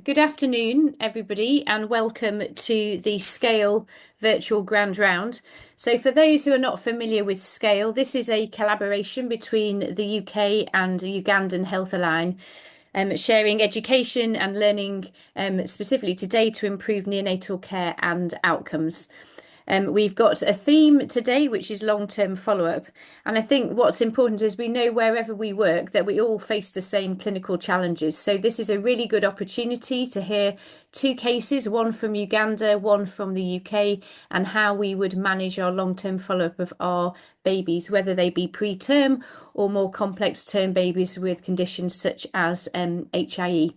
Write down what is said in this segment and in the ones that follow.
Good afternoon, everybody, and welcome to the Scale Virtual Grand Round. So for those who are not familiar with Scale, this is a collaboration between the UK and Ugandan Health Align, sharing education and learning specifically today to improve neonatal care and outcomes. We've got a theme today, which is long-term follow-up. And I think what's important is we know wherever we work that we all face the same clinical challenges. So this is a really good opportunity to hear two cases, one from Uganda, one from the UK, and how we would manage our long-term follow-up of our babies, whether they be preterm or more complex term babies with conditions such as HIE.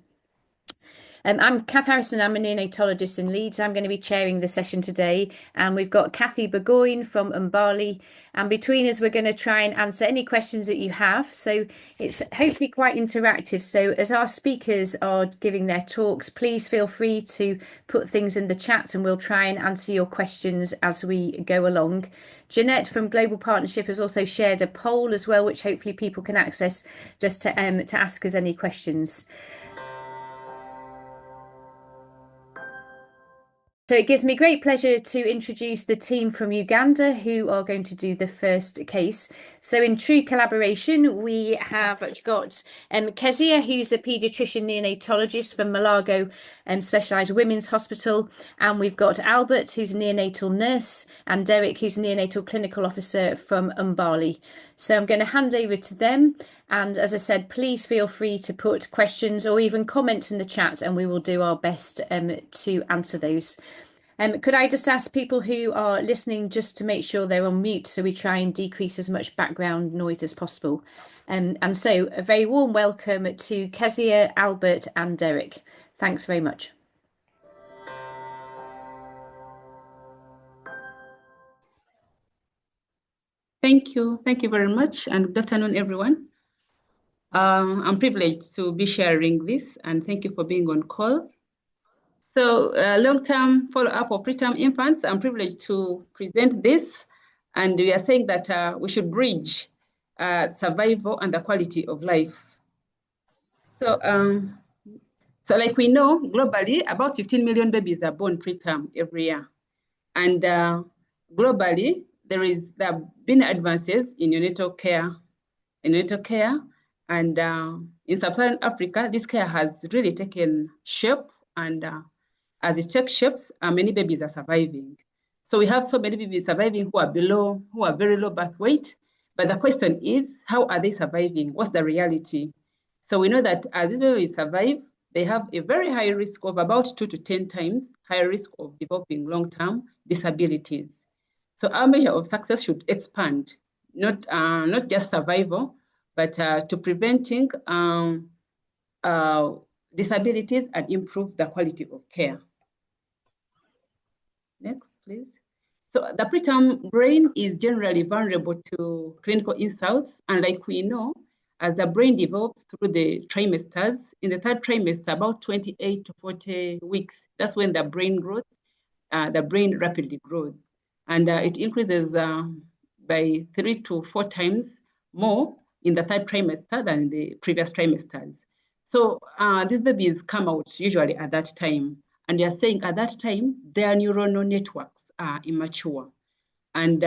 I'm Kath Harrison, I'm a neonatologist in Leeds. I'm going to be chairing the session today, and we've got Kathy Burgoyne from Mbale, and between us we're going to try and answer any questions that you have. So it's hopefully quite interactive. So as our speakers are giving their talks, please feel free to put things in the chat and we'll try and answer your questions as we go along. Jeanette from Global Partnership has also shared a poll as well, which hopefully people can access just to ask us any questions. So it gives me great pleasure to introduce the team from Uganda who are going to do the first case. So in true collaboration, we have got Kezia, who's a paediatrician neonatologist from Mulago Specialised Women's Hospital. And we've got Albert, who's a neonatal nurse, and Derrick, who's a neonatal clinical officer from Mbale. So I'm going to hand over to them. And as I said, please feel free to put questions or even comments in the chat and we will do our best to answer those. Could I just ask people who are listening just to make sure they're on mute so we try and decrease as much background noise as possible. And so a very warm welcome to Kezia, Albert and Derrick. Thanks very much. Thank you. Thank you very much. And good afternoon, everyone. I'm privileged to be sharing this and thank you for being on call. So long-term follow-up of preterm infants, I'm privileged to present this. And we are saying that we should bridge survival and the quality of life. So, so like we know, globally, about 15 million babies are born preterm every year. And globally, there have been advances in neonatal care, and in sub-Saharan Africa, this care has really taken shape, and as it takes shapes, many babies are surviving. So we have so many babies surviving who are very low birth weight, but the question is, how are they surviving? What's the reality? So we know that as these babies survive, they have a very high risk of about 2 to 10 times higher risk of developing long-term disabilities. So our measure of success should expand, not just survival, but to preventing disabilities and improve the quality of care. Next, please. So the preterm brain is generally vulnerable to clinical insults, and like we know, as the brain develops through the trimesters, in the third trimester, about 28 to 40 weeks, that's when the brain growth, the brain rapidly grows. And it increases by 3 to 4 times more in the third trimester than the previous trimesters. So these babies come out usually at that time. And they are saying at that time, their neuronal networks are immature. And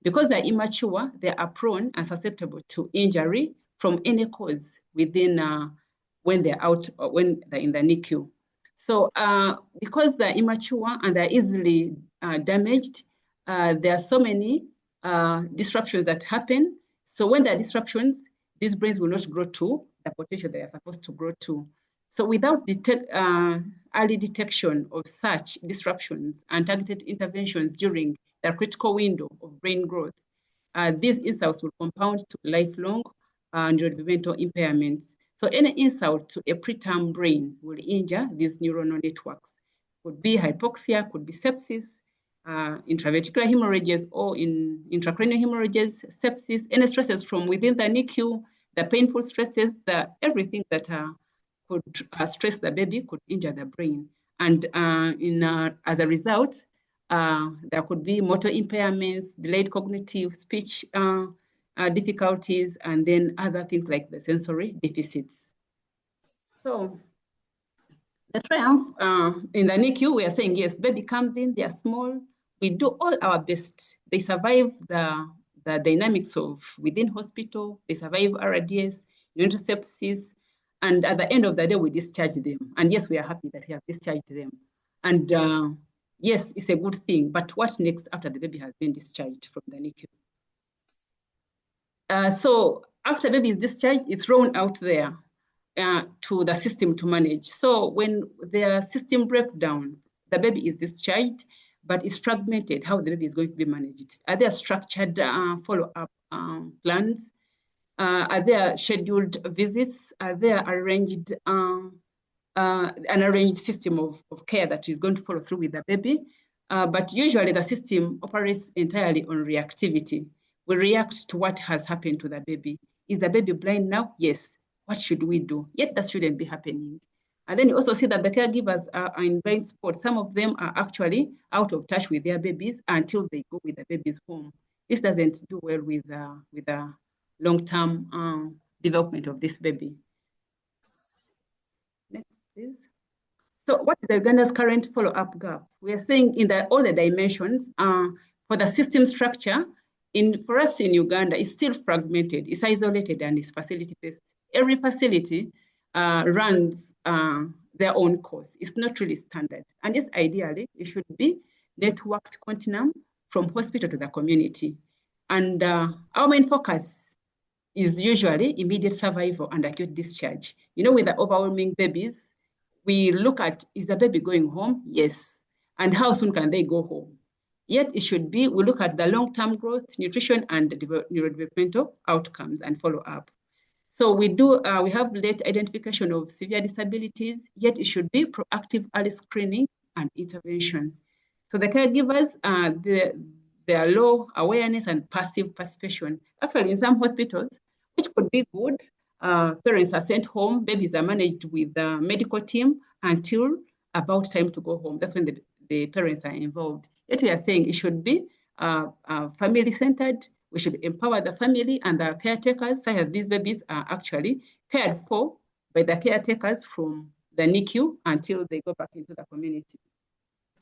because they're immature, they are prone and susceptible to injury from any cause within when they're out or when they're in the NICU. So because they're immature and they're easily damaged, there are so many disruptions that happen. So when there are disruptions, these brains will not grow to the potential they are supposed to grow to. So without early detection of such disruptions and targeted interventions during the critical window of brain growth, these insults will compound to lifelong neurodevelopmental impairments. So any insult to a preterm brain will injure these neuronal networks. Could be hypoxia, could be sepsis, intravesical hemorrhages or in intracranial hemorrhages, sepsis, any stresses from within the NICU, the painful stresses, everything that could stress the baby could injure the brain. And as a result, there could be motor impairments, delayed cognitive speech difficulties, and then other things like the sensory deficits. So The triumph in the NICU, we are saying, yes, baby comes in, they are small. We do all our best. They survive the dynamics of within hospital. They survive RDS, sepsis, and at the end of the day, we discharge them. And yes, we are happy that we have discharged them. And yes, it's a good thing. But what next after the baby has been discharged from the NICU? So after baby is discharged, it's thrown out there to the system to manage. So when the system breakdown, the baby is discharged, but it's fragmented how the baby is going to be managed. Are there structured follow-up plans? Are there scheduled visits? Are there arranged an arranged system of care that is going to follow through with the baby? But usually the system operates entirely on reactivity. We react to what has happened to the baby. Is the baby blind now? Yes. What should we do? Yet that shouldn't be happening. And then you also see that the caregivers are in blind spot. Some of them are actually out of touch with their babies until they go with the babies home. This doesn't do well with the long-term development of this baby. Next, please. So what is Uganda's current follow-up gap? We are saying in all the dimensions for the system structure, for us in Uganda, it's still fragmented, it's isolated, and it's facility-based. Every facility runs their own course. It's not really standard. And just ideally, it should be networked continuum from hospital to the community. And our main focus is usually immediate survival and acute discharge. You know, with the overwhelming babies, we look at, is the baby going home? Yes. And how soon can they go home? Yet it should be, we look at the long-term growth, nutrition, and neurodevelopmental outcomes and follow-up. So we have late identification of severe disabilities, yet it should be proactive early screening and intervention. So the caregivers, their low awareness and passive participation. Actually, in some hospitals, which could be good, parents are sent home, babies are managed with the medical team until about time to go home. That's when the parents are involved. Yet we are saying it should be family-centered. We should empower the family and the caretakers so that these babies are actually cared for by the caretakers from the NICU until they go back into the community.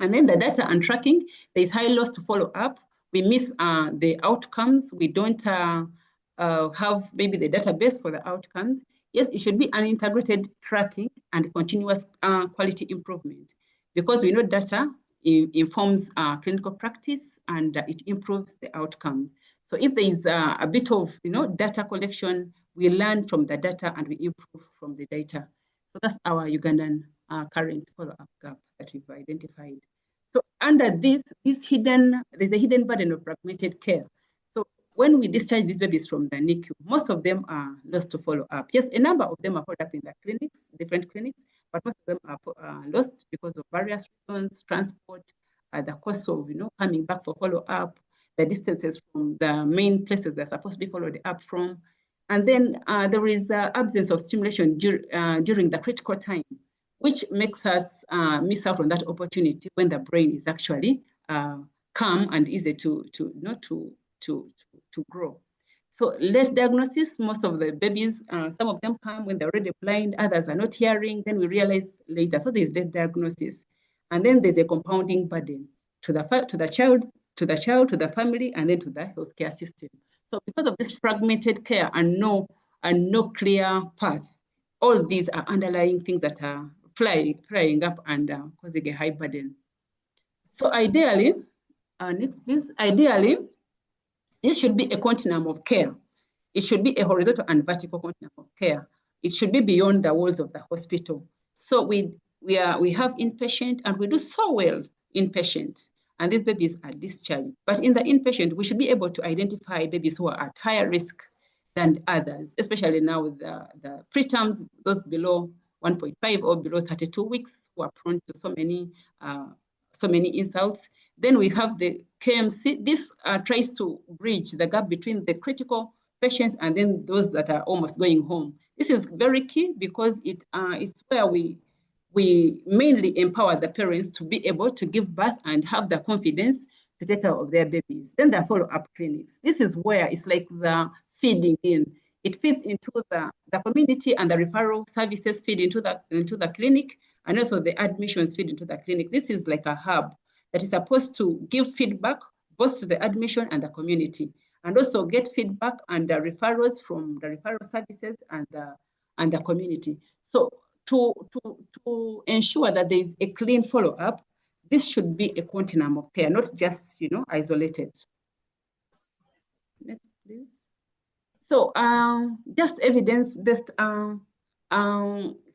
And then the data and tracking, there's high loss to follow up. We miss the outcomes. We don't have maybe the database for the outcomes. Yes, it should be an integrated tracking and continuous quality improvement, because we know data informs clinical practice and it improves the outcomes. So if there is a bit of data collection, we learn from the data and we improve from the data. So that's our Ugandan current follow-up gap that we've identified. So under there's a hidden burden of fragmented care. So when we discharge these babies from the NICU, most of them are lost to follow-up. Yes, a number of them are followed up in the clinics, different clinics, but most of them are lost because of various reasons, transport, the cost of coming back for follow-up, the distances from the main places they're supposed to be followed up from. And then there is absence of stimulation during the critical time, which makes us miss out on that opportunity when the brain is actually calm and easy to grow. So late diagnosis, most of the babies, some of them come when they're already blind, others are not hearing, then we realize later. So there's late diagnosis. And then there's a compounding burden to the child, to the family, and then to the healthcare system. So because of this fragmented care and no clear path, all these are underlying things that are flying up and causing a high burden. So ideally, next please, ideally, this should be a continuum of care. It should be a horizontal and vertical continuum of care. It should be beyond the walls of the hospital. So we have inpatient, and we do so well inpatient, and these babies are discharged. But in the inpatient, we should be able to identify babies who are at higher risk than others, especially now with the preterms, those below 1.5 or below 32 weeks, who are prone to so many insults. Then we have the KMC. This tries to bridge the gap between the critical patients and then those that are almost going home. This is very key because it's where we mainly empower the parents to be able to give birth and have the confidence to take care of their babies. Then the follow-up clinics. This is where it's like the feeding in. It feeds into the community, and the referral services feed into the clinic, and also the admissions feed into the clinic. This is like a hub that is supposed to give feedback both to the admission and the community, and also get feedback and referrals from the referral services and the community. So to ensure that there is a clean follow-up, this should be a continuum of care, not just, isolated. Next, please. So just evidence-based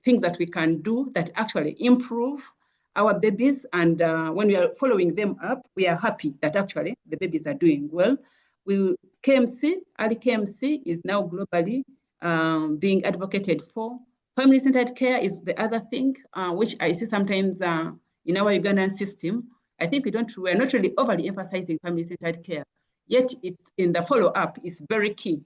things that we can do that actually improve our babies. And when we are following them up, we are happy that actually the babies are doing well. KMC, early KMC is now globally being advocated for. Family-centered care is the other thing, which I see sometimes in our Ugandan system. I think we're not really overly emphasizing family-centered care, yet in the follow-up is very key.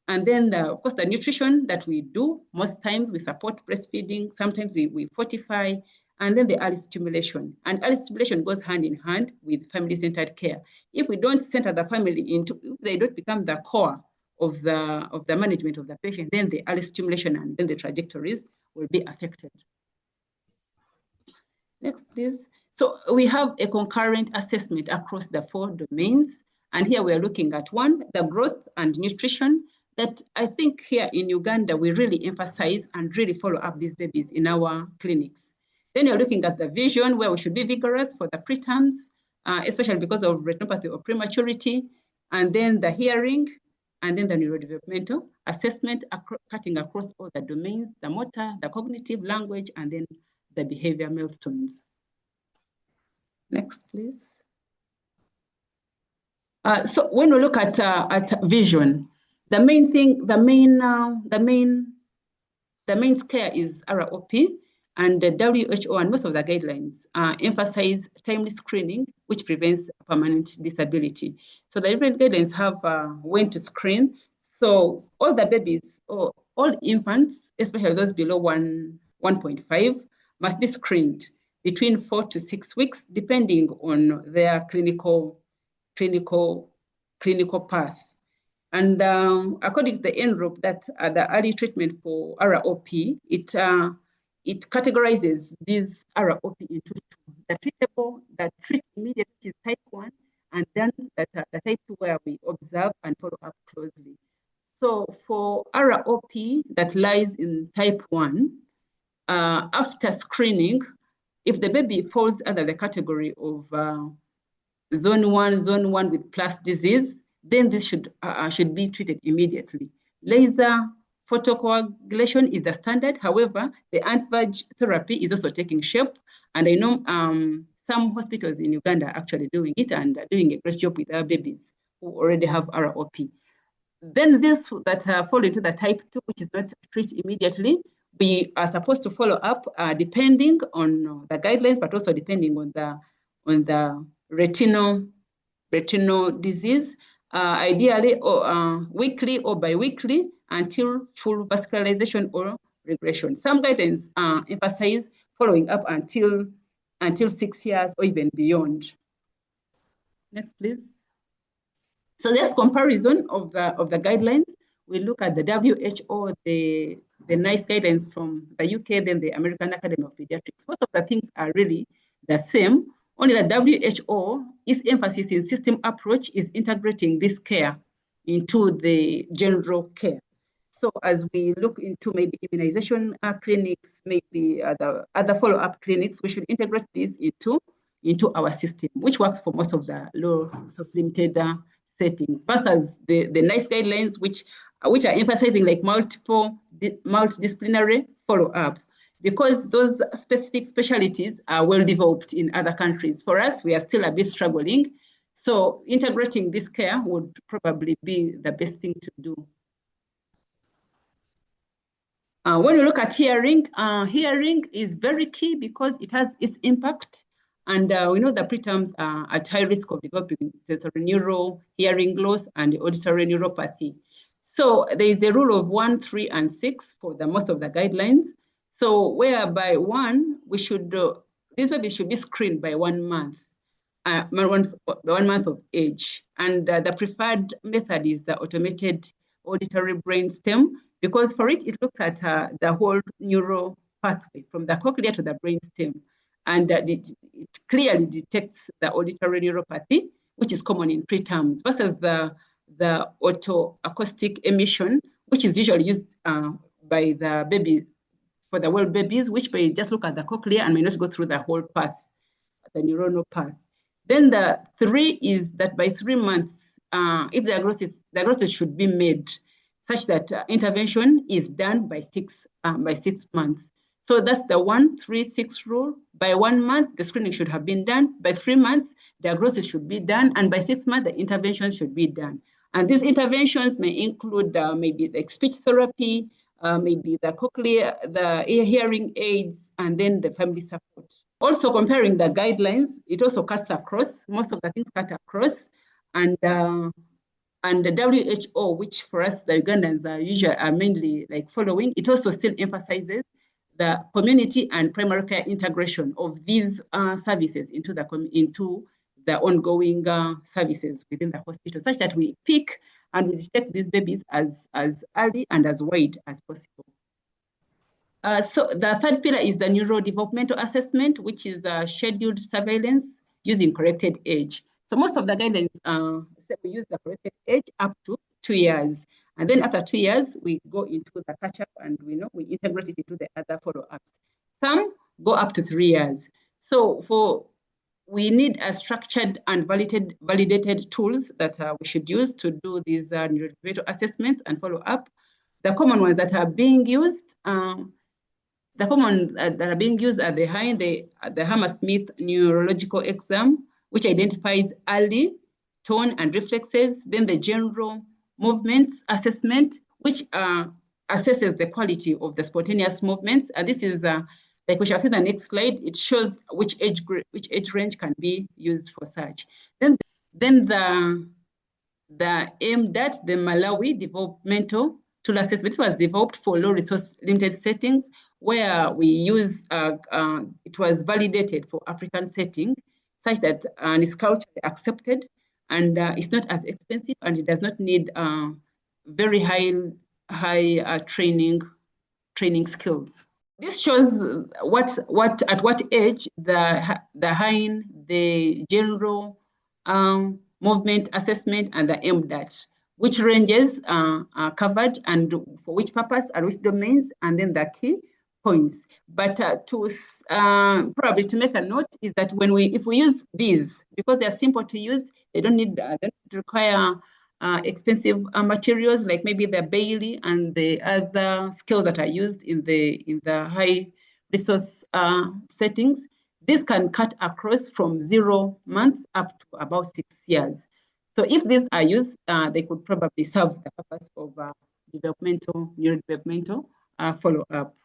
And then, of course, the nutrition that we do, most times we support breastfeeding, sometimes we fortify, and then the early stimulation. And early stimulation goes hand in hand with family-centered care. If we don't center the family into, if they don't become the core of the management of the patient, then the early stimulation and then the trajectories will be affected. Next, please. So we have a concurrent assessment across the 4 domains. And here we are looking at one, the growth and nutrition, that I think here in Uganda, we really emphasize and really follow up these babies in our clinics. Then you're looking at the vision, where we should be vigorous for the preterms, especially because of retinopathy or prematurity, and then the hearing, and then the neurodevelopmental assessment, cutting across all the domains, the motor, the cognitive, language, and then the behavior milestones. Next, please. So when we look at vision, the main thing, the main scare is ROP, and the WHO and most of the guidelines emphasize timely screening, which prevents permanent disability. So the different guidelines have when to screen. So all the babies, or all infants, especially those below 1.5, must be screened between 4 to 6 weeks, depending on their clinical path. And according to the NROP, that the early treatment for ROP, it categorizes these ROP into 2. The treatable, that treat immediately, is type 1, and then the type 2 where we observe and follow up closely. So for ROP that lies in type 1, after screening, if the baby falls under the category of zone 1 with plus disease, then this should be treated immediately. Laser photocoagulation is the standard. However, the anti-VAG therapy is also taking shape. And I know some hospitals in Uganda are actually doing it and are doing a great job with our babies who already have ROP. Then this that fall into the type 2, which is not treated immediately, we are supposed to follow up depending on the guidelines, but also depending on the retinal disease, ideally or weekly or biweekly until full vascularization or regression. Some guidance emphasize following up until 6 years or even beyond. Next, please. So there's comparison of the guidelines. We look at the WHO, the NICE guidelines from the UK, then the American Academy of Pediatrics. Most of the things are really the same. Only the WHO, its emphasis in system approach is integrating this care into the general care. So as we look into maybe immunization clinics, maybe the other follow-up clinics, we should integrate this into our system, which works for most of the low resource limited settings, versus the NICE guidelines, which are emphasizing like multidisciplinary follow-up, because those specific specialties are well developed in other countries. For us, we are still a bit struggling. So integrating this care would probably be the best thing to do. When you look at hearing, hearing is very key because it has its impact. And we know that preterms are at high risk of developing sensorineural hearing loss and auditory neuropathy. So there is a rule of 1, 3, and 6 for most of the guidelines. So whereby these babies should be screened by 1 month, 1 month of age. And the preferred method is the automated auditory brain stem, because for it looks at the whole pathway from the cochlea to the brainstem. And it clearly detects the auditory neuropathy, which is common in preterms, versus the autoacoustic emission, which is usually used by the baby, for the well babies, which may just look at the cochlea and may not go through the whole path, the neuronal path. Then the 3 is that by 3 months, if diagnosis should be made such that intervention is done by 6 months. So that's the 1-3-6 rule. By 1 month, the screening should have been done. By 3 months, diagnosis should be done. And by 6 months, the intervention should be done. And these interventions may include maybe the speech therapy, maybe the cochlear, the hearing aids, and then the family support. Also comparing the guidelines, it also cuts across, most of the things cut across. And the WHO, which for us, the Ugandans are mainly like following, it also still emphasizes the community and primary care integration of these services into the ongoing services within the hospital, such that we pick and we detect these babies as early and as wide as possible. So the third pillar is the neurodevelopmental assessment, which is scheduled surveillance using corrected age. So most of the guidelines say we use the corrected age up to 2 years. And then after 2 years, we go into the catch-up and we integrate it into the other follow-ups. Some go up to 3 years. So we need a structured and validated tools that we should use to do these neurodevelopmental assessments and follow-up. The common ones that are being used, are the Hammersmith neurological exam, which identifies early tone and reflexes, then the general movements assessment, which assesses the quality of the spontaneous movements. And this is, like we shall see in the next slide, it shows which age range can be used for such. Then the MDAT, the Malawi Developmental Tool Assessment, was developed for low resource limited settings, where we use, it was validated for African setting, such that it's culturally accepted, and it's not as expensive, and it does not need very high training skills. This shows at what age the general movement assessment and the MDAT, which ranges are covered and for which purpose and which domains, and then the key points. But probably to make a note is that if we use these, because they're simple to use, they don't require expensive materials like maybe the Bailey and the other skills that are used in the high resource settings. This can cut across from 0 months up to about 6 years. So if these are used, they could probably serve the purpose of neurodevelopmental follow-up.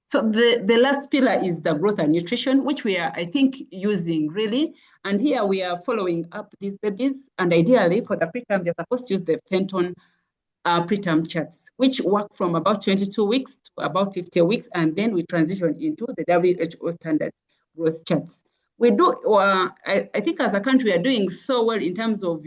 So the last pillar is the growth and nutrition, which we are, I think, using really. And here we are following up these babies. And ideally, for the preterm, they're supposed to use the Fenton preterm charts, which work from about 22 weeks to about 50 weeks. And then we transition into the WHO standard growth charts. We do, I think as a country, we are doing so well in terms of,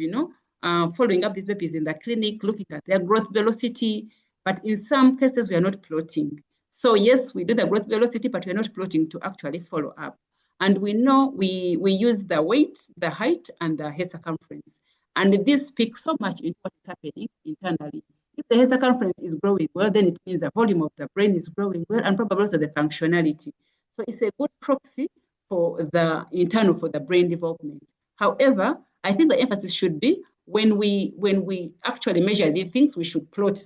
following up these babies in the clinic, looking at their growth velocity. But in some cases, we are not plotting. So yes, we do the growth velocity, but we're not plotting to actually follow up. And we know we use the weight, the height, and the head circumference. And this speaks so much into what is happening internally. If the head circumference is growing well, then it means the volume of the brain is growing well, and probably also the functionality. So it's a good proxy for the brain development. However, I think the emphasis should be when we actually measure these things, we should plot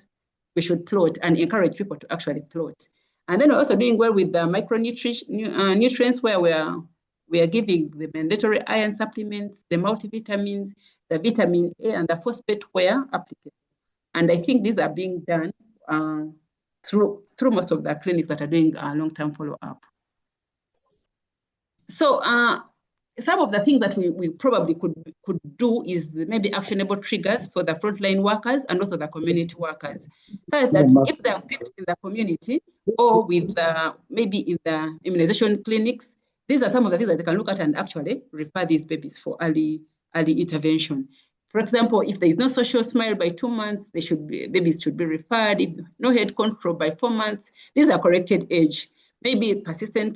and encourage people to actually plot. And then we're also doing well with the micronutrients, where we are giving the mandatory iron supplements, the multivitamins, the vitamin A, and the phosphate where applicable. And I think these are being done through most of the clinics that are doing long-term follow-up. So some of the things that we probably could do is maybe actionable triggers for the frontline workers and also the community workers. So that if they're picked in the community or with maybe in the immunization clinics, these are some of the things that they can look at and actually refer these babies for early intervention. For example, if there is no social smile by 2 months, babies should be referred. If no head control by 4 months, these are corrected age. maybe persistent,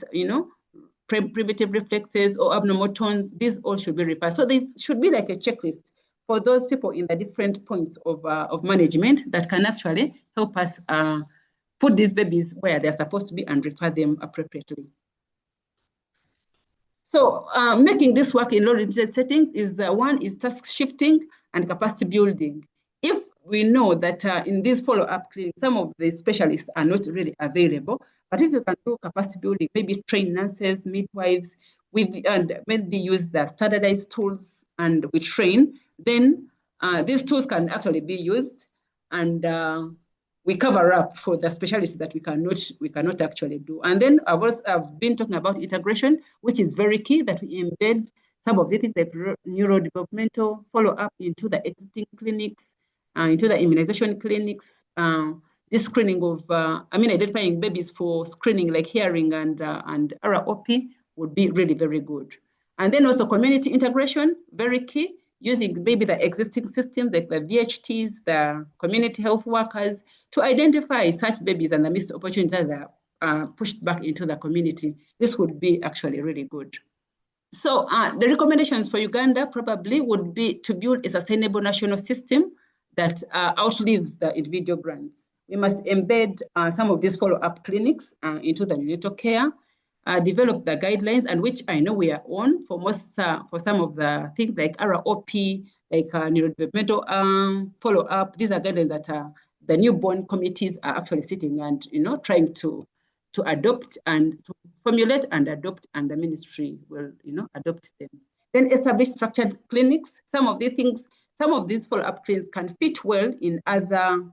primitive reflexes or abnormal tones, these all should be referred. So this should be like a checklist for those people in the different points of management that can actually help us put these babies where they're supposed to be and refer them appropriately. So making this work in low-limited settings is one is task shifting and capacity building. If we know that in these follow-up clinics, some of the specialists are not really available, but if you can do capacity building, maybe train nurses, midwives, and maybe use the standardized tools and we train, then these tools can actually be used and we cover up for the specialists that we cannot actually do. And then I've been talking about integration, which is very key, that we embed some of the things like neurodevelopmental follow-up into the existing clinics, into the immunization clinics, this screening of, identifying babies for screening like hearing and ROP would be really very good. And then also community integration, very key, using maybe the existing systems like the VHTs, the community health workers, to identify such babies and the missed opportunities that are pushed back into the community. This would be actually really good. So the recommendations for Uganda probably would be to build a sustainable national system that outlives the individual grants. We must embed some of these follow-up clinics into the neonatal care, develop the guidelines, and which I know we are on for some of the things like ROP, like neurodevelopmental follow-up. These are guidelines that the newborn committees are actually sitting and trying to adopt and to formulate and adopt, and the ministry will adopt them. Then establish structured clinics. Some of these follow-up clinics can fit well in other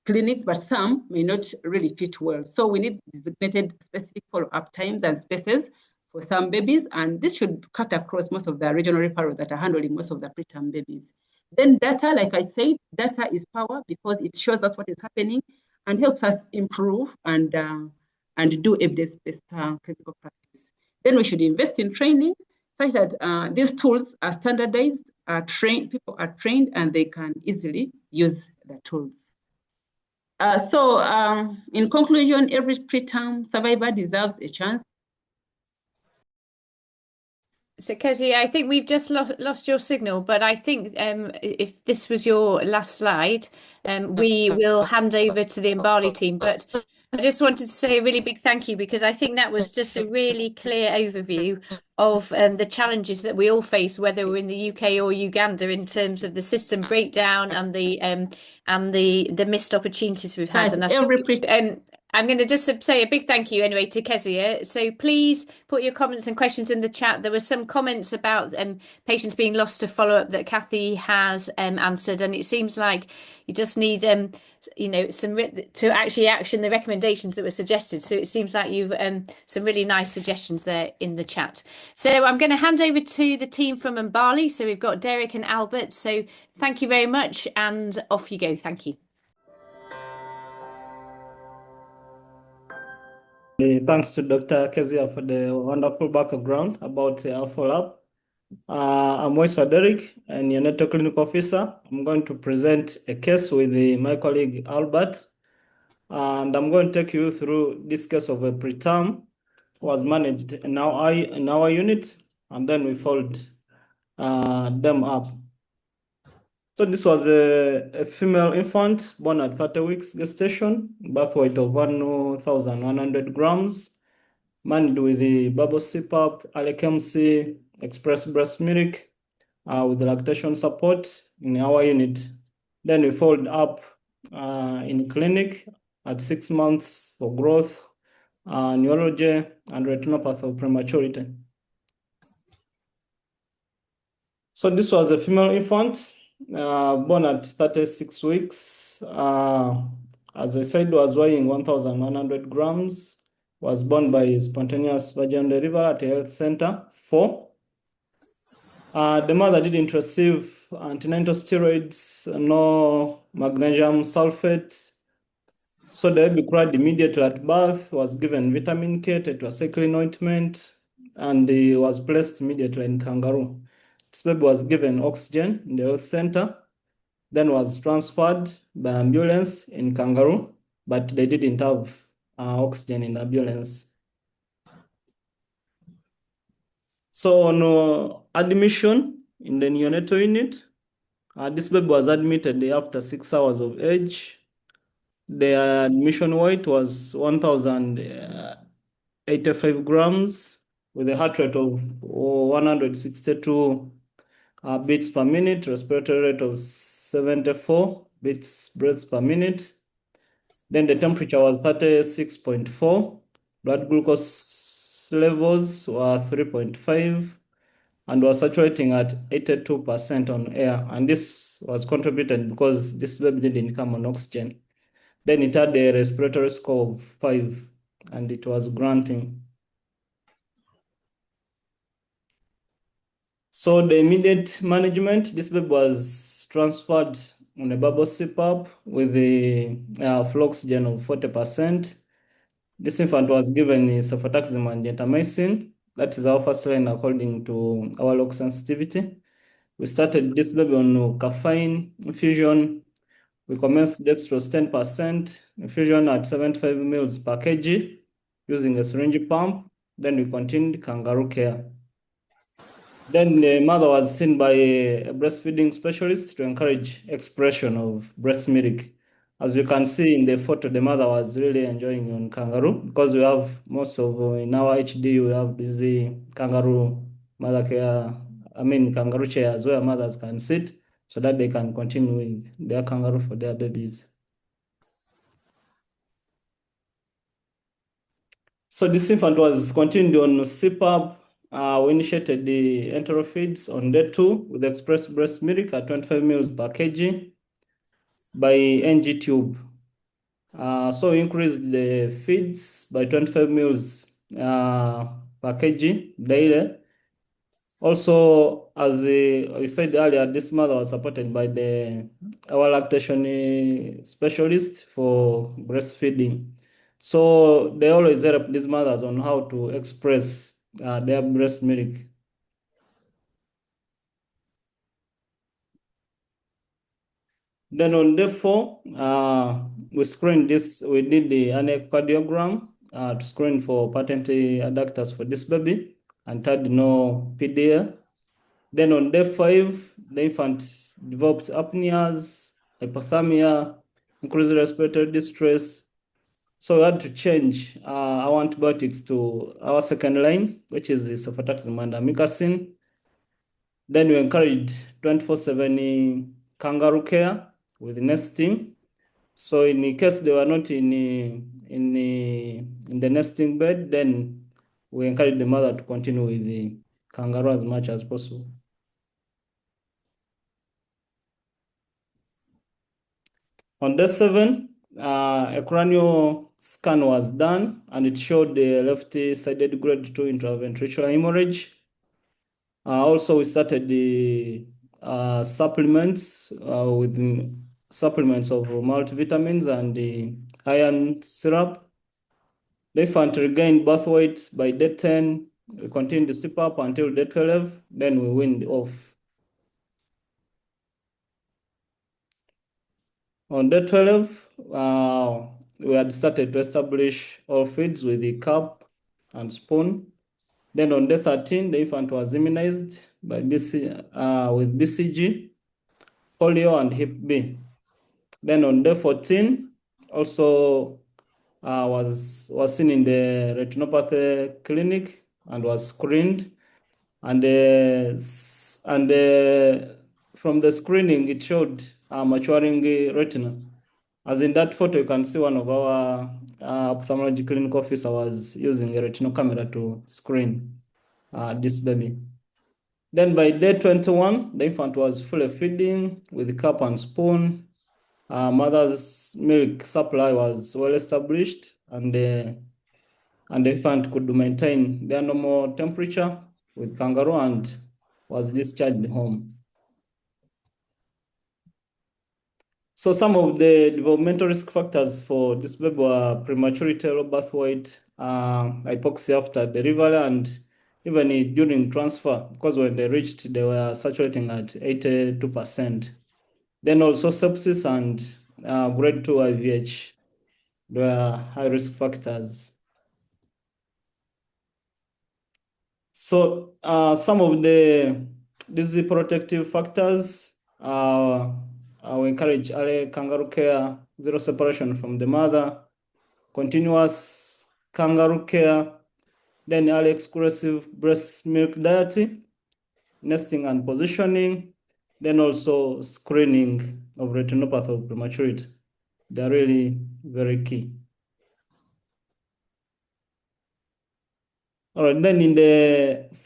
clinics, but some may not really fit well. So we need designated specific follow-up times and spaces for some babies, and this should cut across most of the regional referrals that are handling most of the preterm babies. Then data, like I said, data is power because it shows us what is happening and helps us improve and do evidence-based clinical practice. Then we should invest in training such that these tools are standardized, people are trained, and they can easily use the tools. So in conclusion, every preterm survivor deserves a chance. So Kezia, I think we've just lost your signal, but I think if this was your last slide, we will hand over to the Mbale team. But I just wanted to say a really big thank you because I think that was just a really clear overview of the challenges that we all face, whether we're in the UK or Uganda, in terms of the system breakdown and the missed opportunities we've had. And I'm going to just say a big thank you anyway to Kezia. So please put your comments and questions in the chat. There were some comments about patients being lost to follow-up that Kathy has answered, and it seems like you just need to actually action the recommendations that were suggested. So it seems like you've some really nice suggestions there in the chat. So I'm going to hand over to the team from Mbale. So we've got Derrick and Albert. So thank you very much, and off you go. Thank you. Thanks to Dr. Kezia for the wonderful background about follow-up. I'm Waiswa Derrick, a neonatal clinical officer. I'm going to present a case with my colleague Albert, and I'm going to take you through this case of a preterm who was managed in our unit, and then we followed them up. So this was a female infant born at 30 weeks gestation, birth weight of 1,100 grams, managed with the bubble CPAP, LMNS, express breast milk, with lactation support in our unit. Then we followed up in clinic at 6 months for growth, neurology, and retinopathy of prematurity. So this was a female infant born at 36 weeks. As I said, was weighing 1,100 grams, was born by spontaneous vaginal delivery at a health center 4. The mother didn't receive antenatal steroids, no magnesium sulfate. So the baby cried immediately at birth, was given vitamin K, tetracycline ointment, and he was placed immediately in kangaroo. This baby was given oxygen in the health center, then was transferred by ambulance in kangaroo, but they didn't have oxygen in ambulance. So on admission in the neonatal unit, this baby was admitted after 6 hours of age. The admission weight was 1,085 grams with a heart rate of 162 beats per minute, respiratory rate of 74 beats breaths per minute. Then the temperature was 36.4. Blood glucose levels were 3.5 and was saturating at 82% on air. And this was contributed because this baby didn't come on oxygen. Then it had a respiratory score of 5 and it was granting. So the immediate management, this baby was transferred on a bubble CPAP with a flow oxygen of 40%. This infant was given cefotaxime and gentamicin. That is our first line according to our log sensitivity. We started this baby on caffeine infusion. We commenced dextrose 10%, infusion at 75 ml per kg using a syringe pump. Then we continued kangaroo care. Then the mother was seen by a breastfeeding specialist to encourage expression of breast milk. As you can see in the photo, the mother was really enjoying on kangaroo because we have most of in our HD, we have busy kangaroo mother care, kangaroo chairs where mothers can sit so that they can continue with their kangaroo for their babies. So this infant was continued on CPAP. We initiated the enteral feeds on day 2 with express breast milk at 25 ml per kg by NG tube. So we increased the feeds by 25 ml per kg daily. Also, as we said earlier, this mother was supported by our lactation specialist for breastfeeding. So they always help these mothers on how to express their breast milk. Then on day 4, we screened this. We did the echocardiogram to screen for patent adductors for this baby and had no PDA. Then on day 5, the infant developed apneas, hypothermia, increased respiratory distress. So we had to change our antibiotics to our second line, which is the cefotaxime and amikacin. Then we encouraged 24/7 kangaroo care with nesting. So in case they were not in the nesting bed, then we encourage the mother to continue with the kangaroo as much as possible. On day 7, a cranial scan was done and it showed the left-sided grade 2 intraventricular hemorrhage. Also, we started the supplements with supplements of multivitamins and the iron syrup. The infant regained birth weight by day 10. We continued the CPAP until day 12. Then we weaned off. On day 12, we had started to establish all feeds with the cup and spoon. Then on day 13, the infant was immunized by with BCG, polio, and Hep B. Then on day 14, also was seen in the retinopathy clinic and was screened. And from the screening, it showed maturing retina. As in that photo, you can see one of our ophthalmology clinical officer was using a retinal camera to screen this baby. Then by day 21, the infant was fully feeding with cup and spoon. Mother's milk supply was well established, and the infant could maintain their normal temperature with kangaroo and was discharged home. So some of the developmental risk factors for this baby were prematurity, low birth weight, hypoxia after delivery, and even during transfer, because when they reached, they were saturating at 82%. Then also sepsis and grade 2 IVH, they were high risk factors. So some of these protective factors, we encourage early kangaroo care, zero separation from the mother, continuous kangaroo care, then early exclusive breast milk diet, nesting and positioning, then also screening of retinopathy of prematurity. They're really very key. All right, then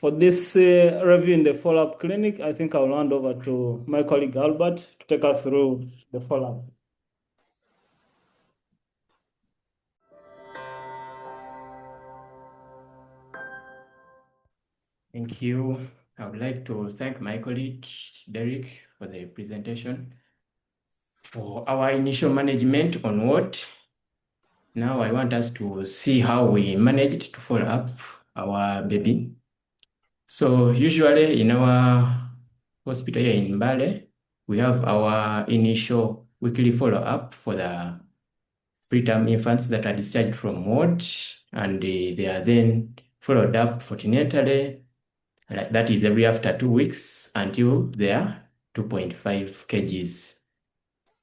for this review in the follow-up clinic, I think I'll hand over to my colleague Albert to take us through the follow-up. Thank you. I would like to thank my colleague Derrick for the presentation. For our initial management on ward, now I want us to see how we managed to follow up our baby. So usually in our hospital here in Mbale, we have our initial weekly follow-up for the preterm infants that are discharged from ward, and they are then followed up fortnightly. That is every after 2 weeks until they are 2.5 kgs.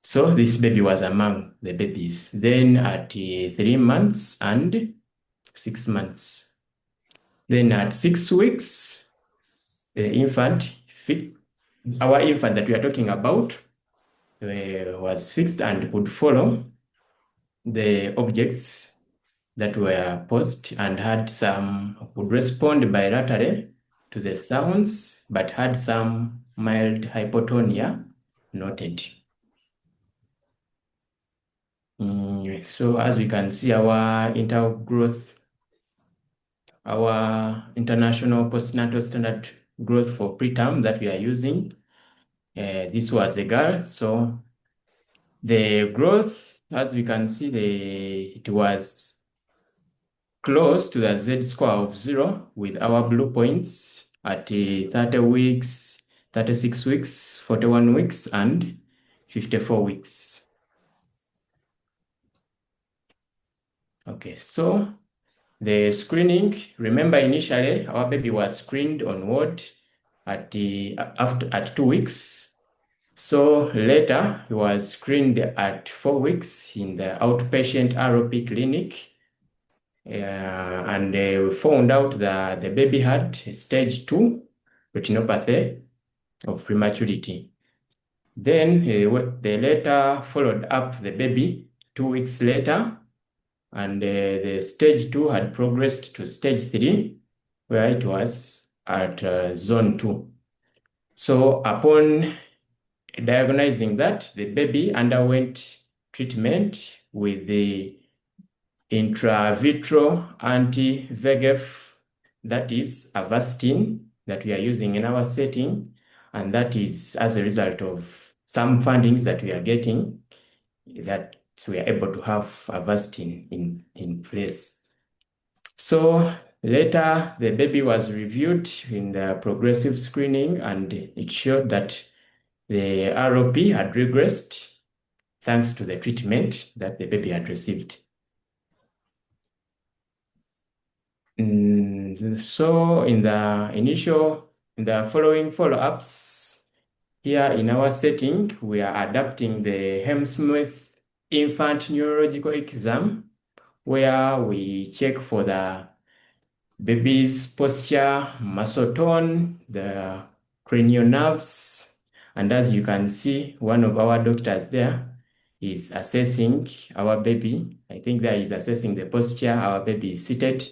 So this baby was among the babies. Then at 3 months and 6 months. Then at 6 weeks, the infant, our infant that we are talking about, was fixed and could follow the objects that were posed and could respond bilaterally to the sounds, but had some mild hypotonia noted. So as we can see, our international postnatal standard growth for preterm that we are using, this was a girl. So the growth, as we can see, it was close to the Z-score of 0 with our blue points at 30 weeks, 36 weeks, 41 weeks, and 54 weeks. Okay, so the screening, remember initially our baby was screened on ward at 2 weeks. So later he was screened at 4 weeks in the outpatient ROP clinic. And we found out that the baby had stage 2 retinopathy of prematurity. Then they later followed up the baby 2 weeks later, and the stage 2 had progressed to stage 3, where it was at zone 2. So upon diagnosing that, the baby underwent treatment with the intravitreal anti-VEGF, that is Avastin, that we are using in our setting, and that is as a result of some fundings that we are getting, that we are able to have Avastin in place. So later, the baby was reviewed in the progressive screening, and it showed that the ROP had regressed thanks to the treatment that the baby had received. So in the following follow-ups here in our setting, we are adapting the Hammersmith infant neurological exam, where we check for the baby's posture, muscle tone, the cranial nerves, and as you can see, one of our doctors there is assessing our baby. I think that is assessing the posture. Our baby is seated,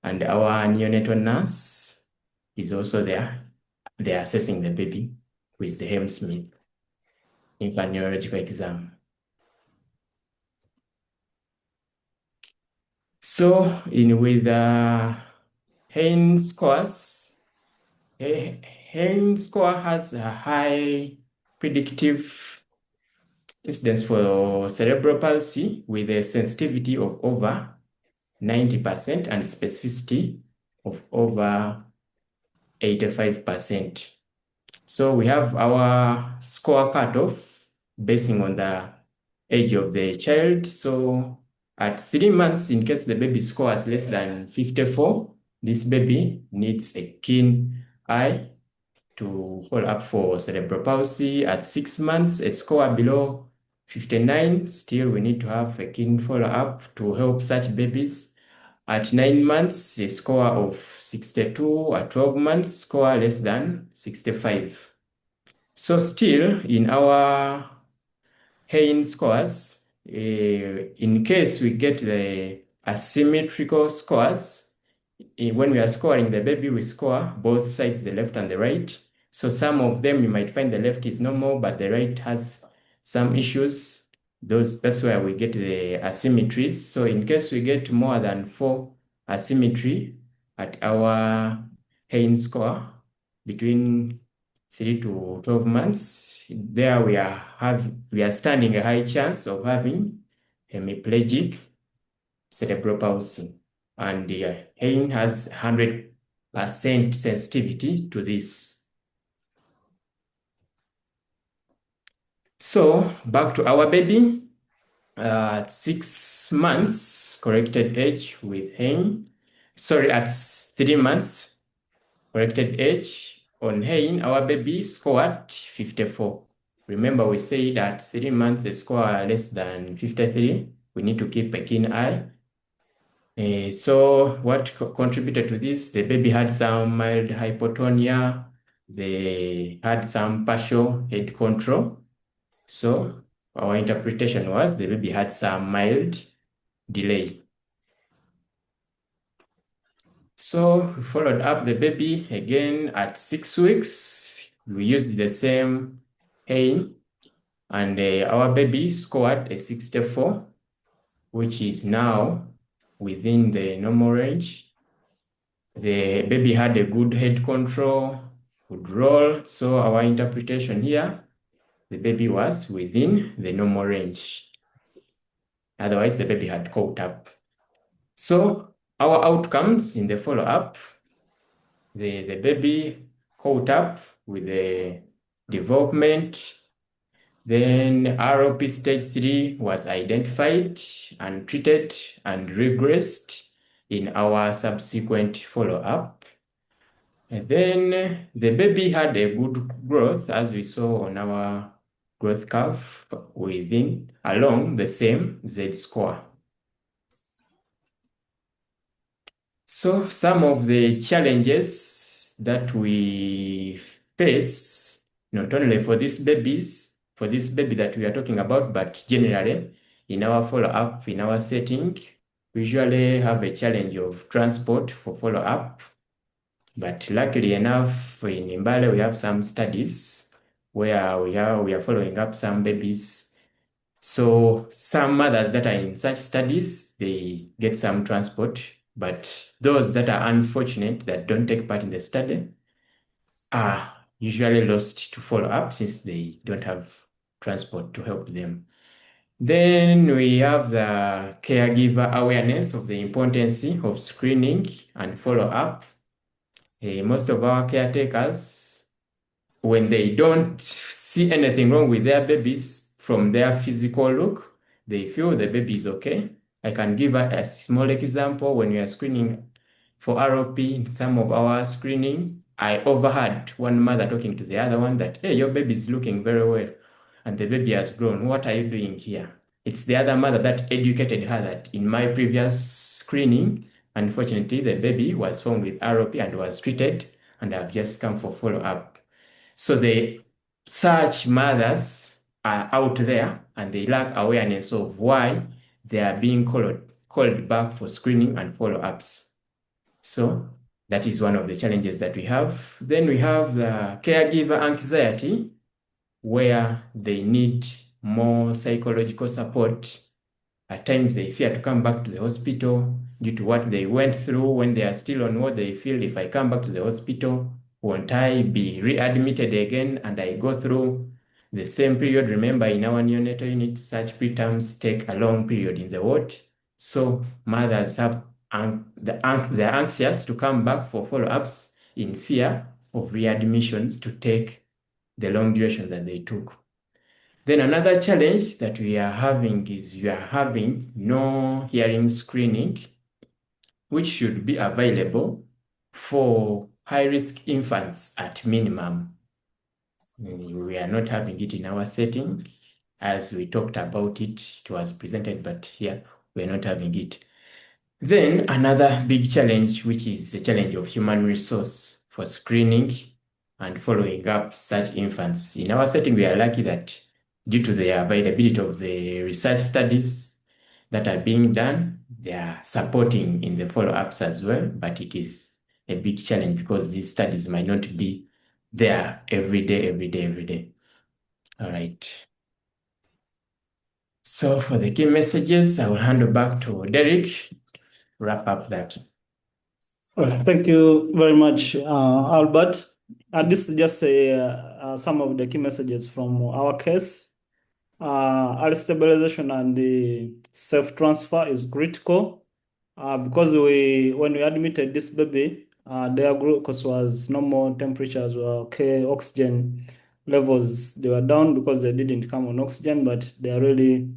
and our neonatal nurse is also there. They are assessing the baby with the Hammersmith infant neurological exam. So with the Haynes scores, Haynes score has a high predictive incidence for cerebral palsy with a sensitivity of over 90% and specificity of over 85%. So we have our score cutoff basing on the age of the child. So at 3 months, in case the baby scores less than 54, this baby needs a keen eye to follow up for cerebral palsy. At 6 months, a score below 59, still we need to have a keen follow-up to help such babies. At 9 months, a score of 62. At 12 months, score less than 65. So still, in our Hayne scores, in case we get the asymmetrical scores, when we are scoring the baby, we score both sides, the left and the right. So some of them you might find the left is normal, but the right has some issues. That's where we get the asymmetries. So in case we get more than 4 asymmetry at our Hayne score between 3 to 12 months, there we are standing a high chance of having hemiplegic cerebral palsy. And Hayne has 100% sensitivity to this. So back to our baby. At 6 months, corrected age with Hayne. Sorry, at 3 months, corrected age on Hayne, our baby scored 54. Remember, we said at 3 months, a score less than 53. We need to keep a keen eye. So what contributed to this? The baby had some mild hypotonia. They had some partial head control. So our interpretation was the baby had some mild delay. So we followed up the baby again at 6 weeks. We used the same Hayne, and our baby scored a 64, which is now within the normal range. The baby had a good head control, good roll. So our interpretation here, the baby was within the normal range. Otherwise, the baby had caught up. So our outcomes in the follow-up, the baby caught up with the development. Then ROP stage 3 was identified and treated and regressed in our subsequent follow-up. And then the baby had a good growth, as we saw on our growth curve along the same Z score. So some of the challenges that we face, not only for this baby that we are talking about, but generally in our follow-up, in our setting, we usually have a challenge of transport for follow-up. But luckily enough, in Mbale, we have some studies where we are following up some babies. So some mothers that are in such studies, they get some transport, but those that are unfortunate that don't take part in the study are usually lost to follow up since they don't have transport to help them. Then we have the caregiver awareness of the importance of screening and follow-up. Most of our caretakers, when they don't see anything wrong with their babies from their physical look, they feel the baby is okay. I can give a small example. When we are screening for ROP, in some of our screening, I overheard one mother talking to the other one that, hey, your baby is looking very well and the baby has grown. What are you doing here? It's the other mother that educated her that in my previous screening, unfortunately, the baby was found with ROP and was treated, and I've just come for follow-up. So such mothers are out there and they lack awareness of why they are being called back for screening and follow-ups. So that is one of the challenges that we have. Then we have the caregiver anxiety, where they need more psychological support. At times they fear to come back to the hospital due to what they went through. When they are still on ward, they feel, if I come back to the hospital, won't I be readmitted again and I go through the same period? Remember, in our neonatal unit, such preterms take a long period in the ward. So mothers they're anxious to come back for follow-ups in fear of readmissions to take the long duration that they took. Then another challenge that we are having is we are having no hearing screening, which should be available for high-risk infants at minimum. We are not having it in our setting. As we talked about it, it was presented, but here we're not having it. Then another big challenge, which is the challenge of human resource for screening and following up such infants. In our setting, we are lucky that due to the availability of the research studies that are being done, they are supporting in the follow-ups as well, but it is a big challenge because these studies might not be there every day. All right. So for the key messages, I will hand it back to Derrick to wrap up that. Well, thank you very much, Albert. This is just some of the key messages from our case. Early stabilization and the self-transfer is critical because when we admitted this baby, their glucose was normal, temperatures were okay, oxygen levels, they were down because they didn't come on oxygen, but they are really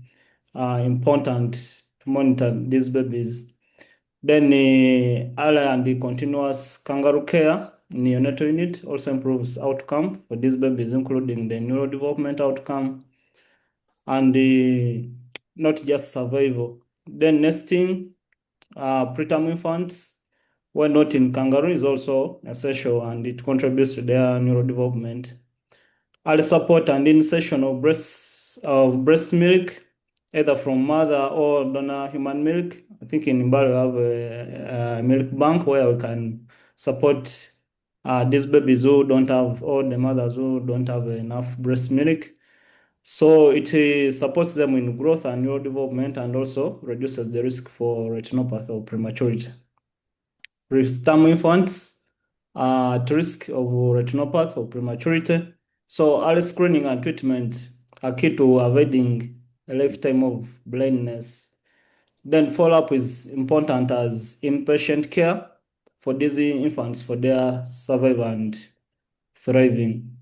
important to monitor these babies. Then early and the continuous kangaroo care neonatal unit also improves outcome for these babies, including the neurodevelopmental outcome and not just survival. Then nesting, preterm infants, when not in kangaroo, is also essential and it contributes to their neurodevelopment. Early support and insertion of breast milk, either from mother or donor human milk. I think in Mbale we have a milk bank where we can support these babies who don't have, or the mothers who don't have enough breast milk. So it supports them in growth and neurodevelopment and also reduces the risk for retinopathy or prematurity. Preterm infants are at risk of retinopathy or prematurity. So early screening and treatment are key to avoiding a lifetime of blindness. Then follow-up is important as inpatient care for these infants for their survival and thriving.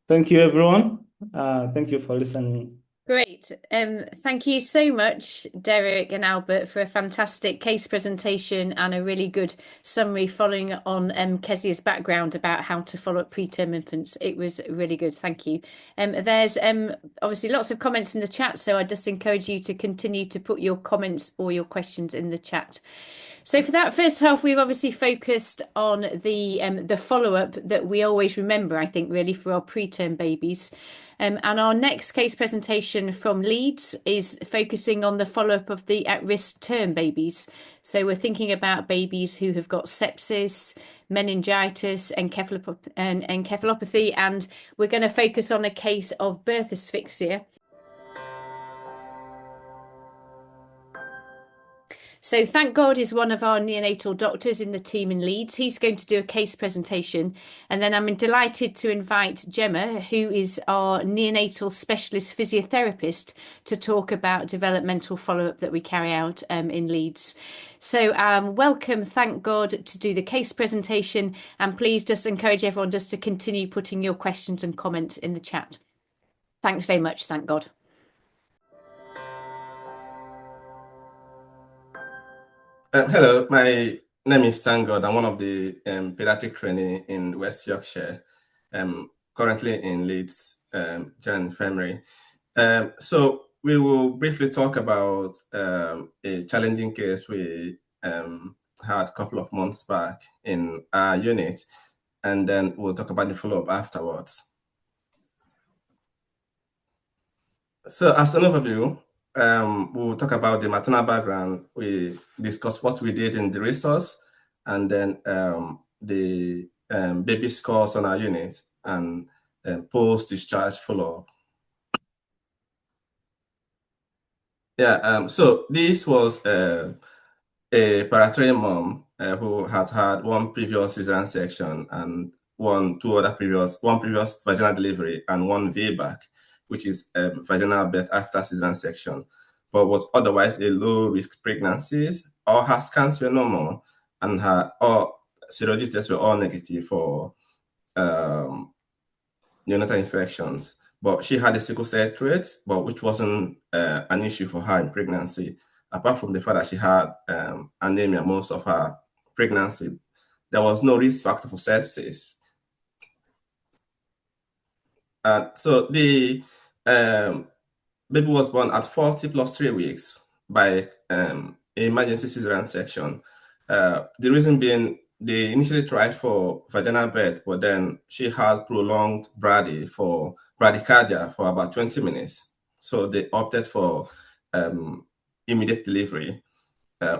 Thank you, everyone. Thank you for listening. Great. Thank you so much, Derrick and Albert, for a fantastic case presentation and a really good summary following on Kezia's background about how to follow up preterm infants. It was really good. Thank you. There's obviously lots of comments in the chat, so I just encourage you to continue to put your comments or your questions in the chat. So for that first half, we've obviously focused on the follow-up that we always remember, I think, really, for our preterm babies. And our next case presentation from Leeds is focusing on the follow-up of the at-risk term babies. So we're thinking about babies who have got sepsis, meningitis, and encephalopathy, and we're going to focus on a case of birth asphyxia. So ThankGod is one of our neonatal doctors in the team in Leeds. He's going to do a case presentation. And then I'm delighted to invite Gemma, who is our neonatal specialist physiotherapist, to talk about developmental follow-up that we carry out in Leeds. So welcome, ThankGod, to do the case presentation. And please just encourage everyone just to continue putting your questions and comments in the chat. Thanks very much, ThankGod. Hello, my name is ThankGod. I'm one of the pediatric trainee in West Yorkshire, currently in Leeds, Infirmary. So we will briefly talk about a challenging case we had a couple of months back in our unit, and then we'll talk about the follow-up afterwards. So as an overview, we'll talk about the maternal background. We discuss what we did in the resource, and then the baby scores on our unit, and post-discharge follow-up. Yeah, so this was a paratrained mom who has had one previous cesarean section and one previous vaginal delivery and one VBAC, which is vaginal birth after cesarean section, but was otherwise a low-risk pregnancies. All her scans were normal, and her serology tests were all negative for neonatal infections. But she had a sickle cell trait, but which wasn't an issue for her in pregnancy, apart from the fact that she had anemia most of her pregnancy. There was no risk factor for sepsis. So the baby was born at 40 plus 3 weeks by emergency cesarean section. The reason being, they initially tried for vaginal birth, but then she had prolonged bradycardia for about 20 minutes. So they opted for immediate delivery.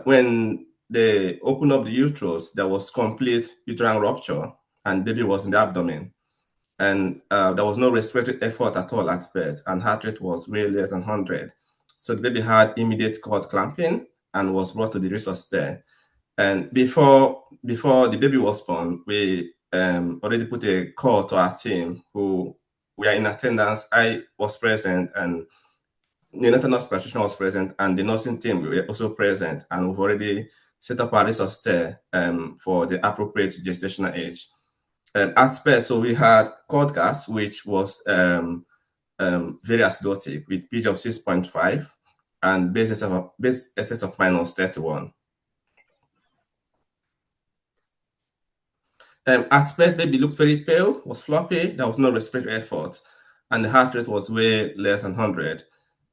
When they opened up the uterus, there was complete uterine rupture, and baby was in the abdomen. And there was no respiratory effort at all at birth, and heart rate was way less than 100. So the baby had immediate cord clamping and was brought to the resuscitation. And before the baby was born, we already put a call to our team who were in attendance. I was present, and neonatal nurse practitioner was present, and the nursing team were also present, and we've already set up our resuscitation for the appropriate gestational age. At birth, so we had cord gas, which was very acidotic with pH of 6.5 and base SS of minus 31. At birth, baby looked very pale, was floppy, there was no respiratory effort, and the heart rate was way less than 100.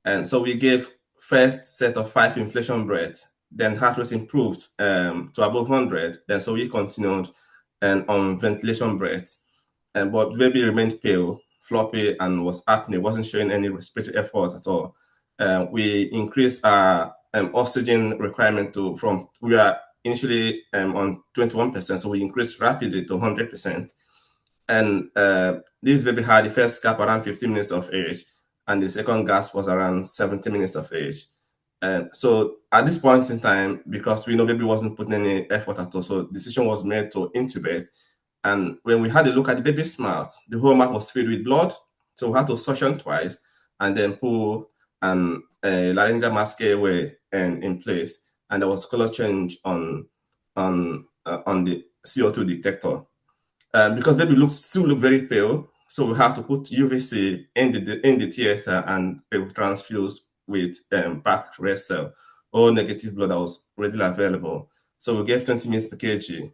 And so we gave first set of 5 inflation breaths, then heart rate improved to above 100. Then so we continued on ventilation breaths. But baby remained pale, floppy, and was apnea, wasn't showing any respiratory effort at all. We increased our oxygen requirement we were initially on 21%, so we increased rapidly to 100%. And this baby had the first gap around 15 minutes of age, and the second gasp was around 70 minutes of age. So at this point in time, because we know baby wasn't putting any effort at all, so decision was made to intubate. And when we had a look at the baby's mouth, the whole mouth was filled with blood, so we had to suction twice and then pull a laryngeal mask airway in place, and there was color change on the CO2 detector. Because baby still looked very pale, so we had to put UVC in the theater and transfuse with back red cell or negative blood that was readily available. So we gave 20 ml per kg.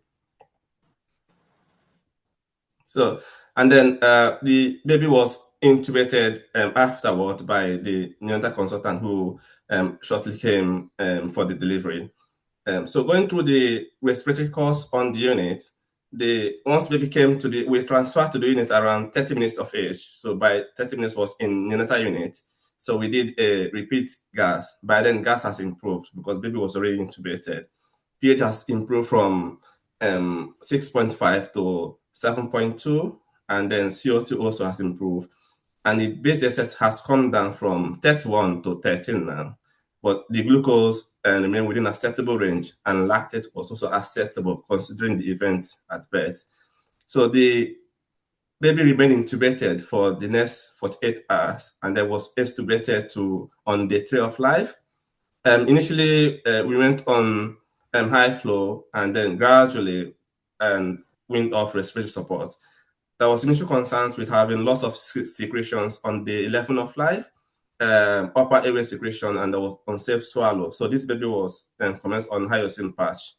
So, and then the baby was intubated afterward by the neonatal consultant who shortly came for the delivery. So going through the respiratory course on the unit, once baby came we transferred to the unit around 30 minutes of age. So by 30 minutes was in neonatal unit. So we did a repeat gas. By then gas has improved because baby was already intubated. pH has improved from 6.5 to 7.2, and then CO2 also has improved. And the base SS has come down from 31 to 13 now. But the glucose remain within acceptable range, and lactate was also acceptable considering the event at birth. So the baby remained intubated for the next 48 hours, and then was extubated on day 3 of life. Initially, we went on high flow, and then gradually went off respiratory support. There was initial concerns with having loss of secretions on day 11 of life, upper airway secretion, and there was unsafe swallow. So this baby was commenced on hyoscine patch.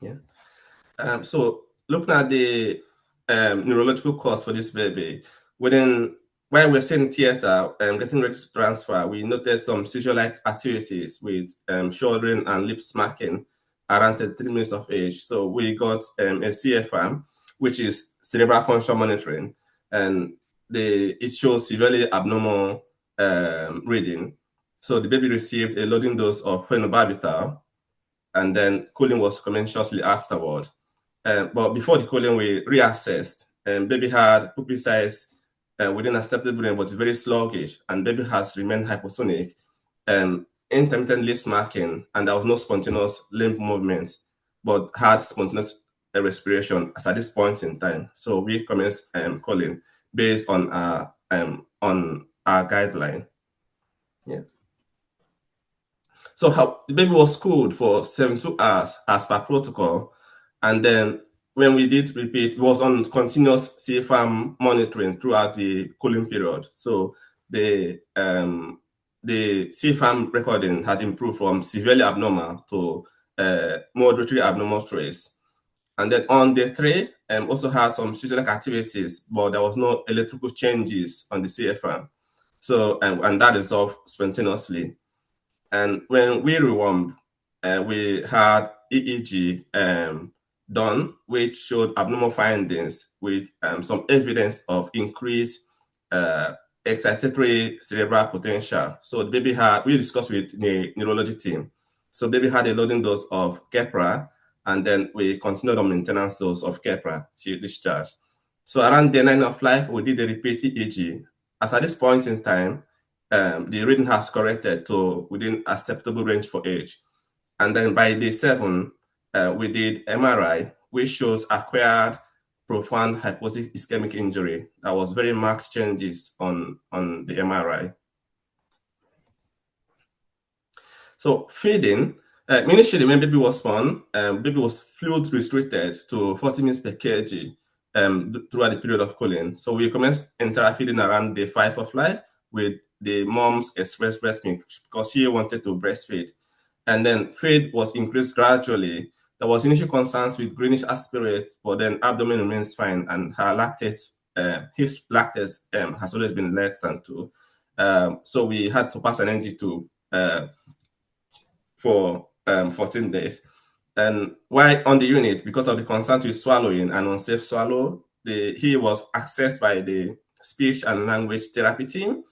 Yeah. So looking at the neurological cause for this baby, while we're sitting in theater and getting ready to transfer, we noted some seizure-like activities with shouldering and lip smacking around 33 minutes of age. So we got a CFM, which is cerebral function monitoring, and it shows severely abnormal reading. So the baby received a loading dose of phenobarbital, and then cooling was commenced shortly afterward. But before the cooling, we reassessed, and baby had pupil size within acceptable range, but very sluggish, and baby has remained hyposonic, intermittent lip smacking, and there was no spontaneous limb movement, but had spontaneous respiration as at this point in time. So we commenced calling based on our guideline. Yeah. So the baby was cooled for 72 hours as per protocol, and then when we did repeat, it was on continuous CFM monitoring throughout the cooling period. So the CFM recording had improved from severely abnormal to moderate abnormal trace. And then on day 3, also had some physiologic activities, but there was no electrical changes on the CFM. So, and that resolved spontaneously. And when we rewarmed, we had EEG done, which showed abnormal findings with some evidence of increased excitatory cerebral potential. So the baby we discussed with the neurology team. So baby had a loading dose of Keppra, and then we continued on maintenance dose of Keppra till discharge. So around day 9 of life, we did a repeat EEG. As at this point in time, the reading has corrected to within acceptable range for age. And then by day 7, we did MRI, which shows acquired profound hypoxic ischemic injury. That was very marked changes on the MRI. So feeding, initially when baby was born, baby was fluid restricted to 40 ml per kg throughout the period of cooling. So we commenced enteral feeding around day 5 of life with the mom's express breast milk because she wanted to breastfeed. And then feed was increased gradually. There was initial concerns with greenish aspirate, but then abdomen remains fine, and her lactate, his lactate has always been less than 2. So we had to pass an NG to for 14 days. And while on the unit, because of the concerns with swallowing and unsafe swallow, he was accessed by the speech and language therapy team,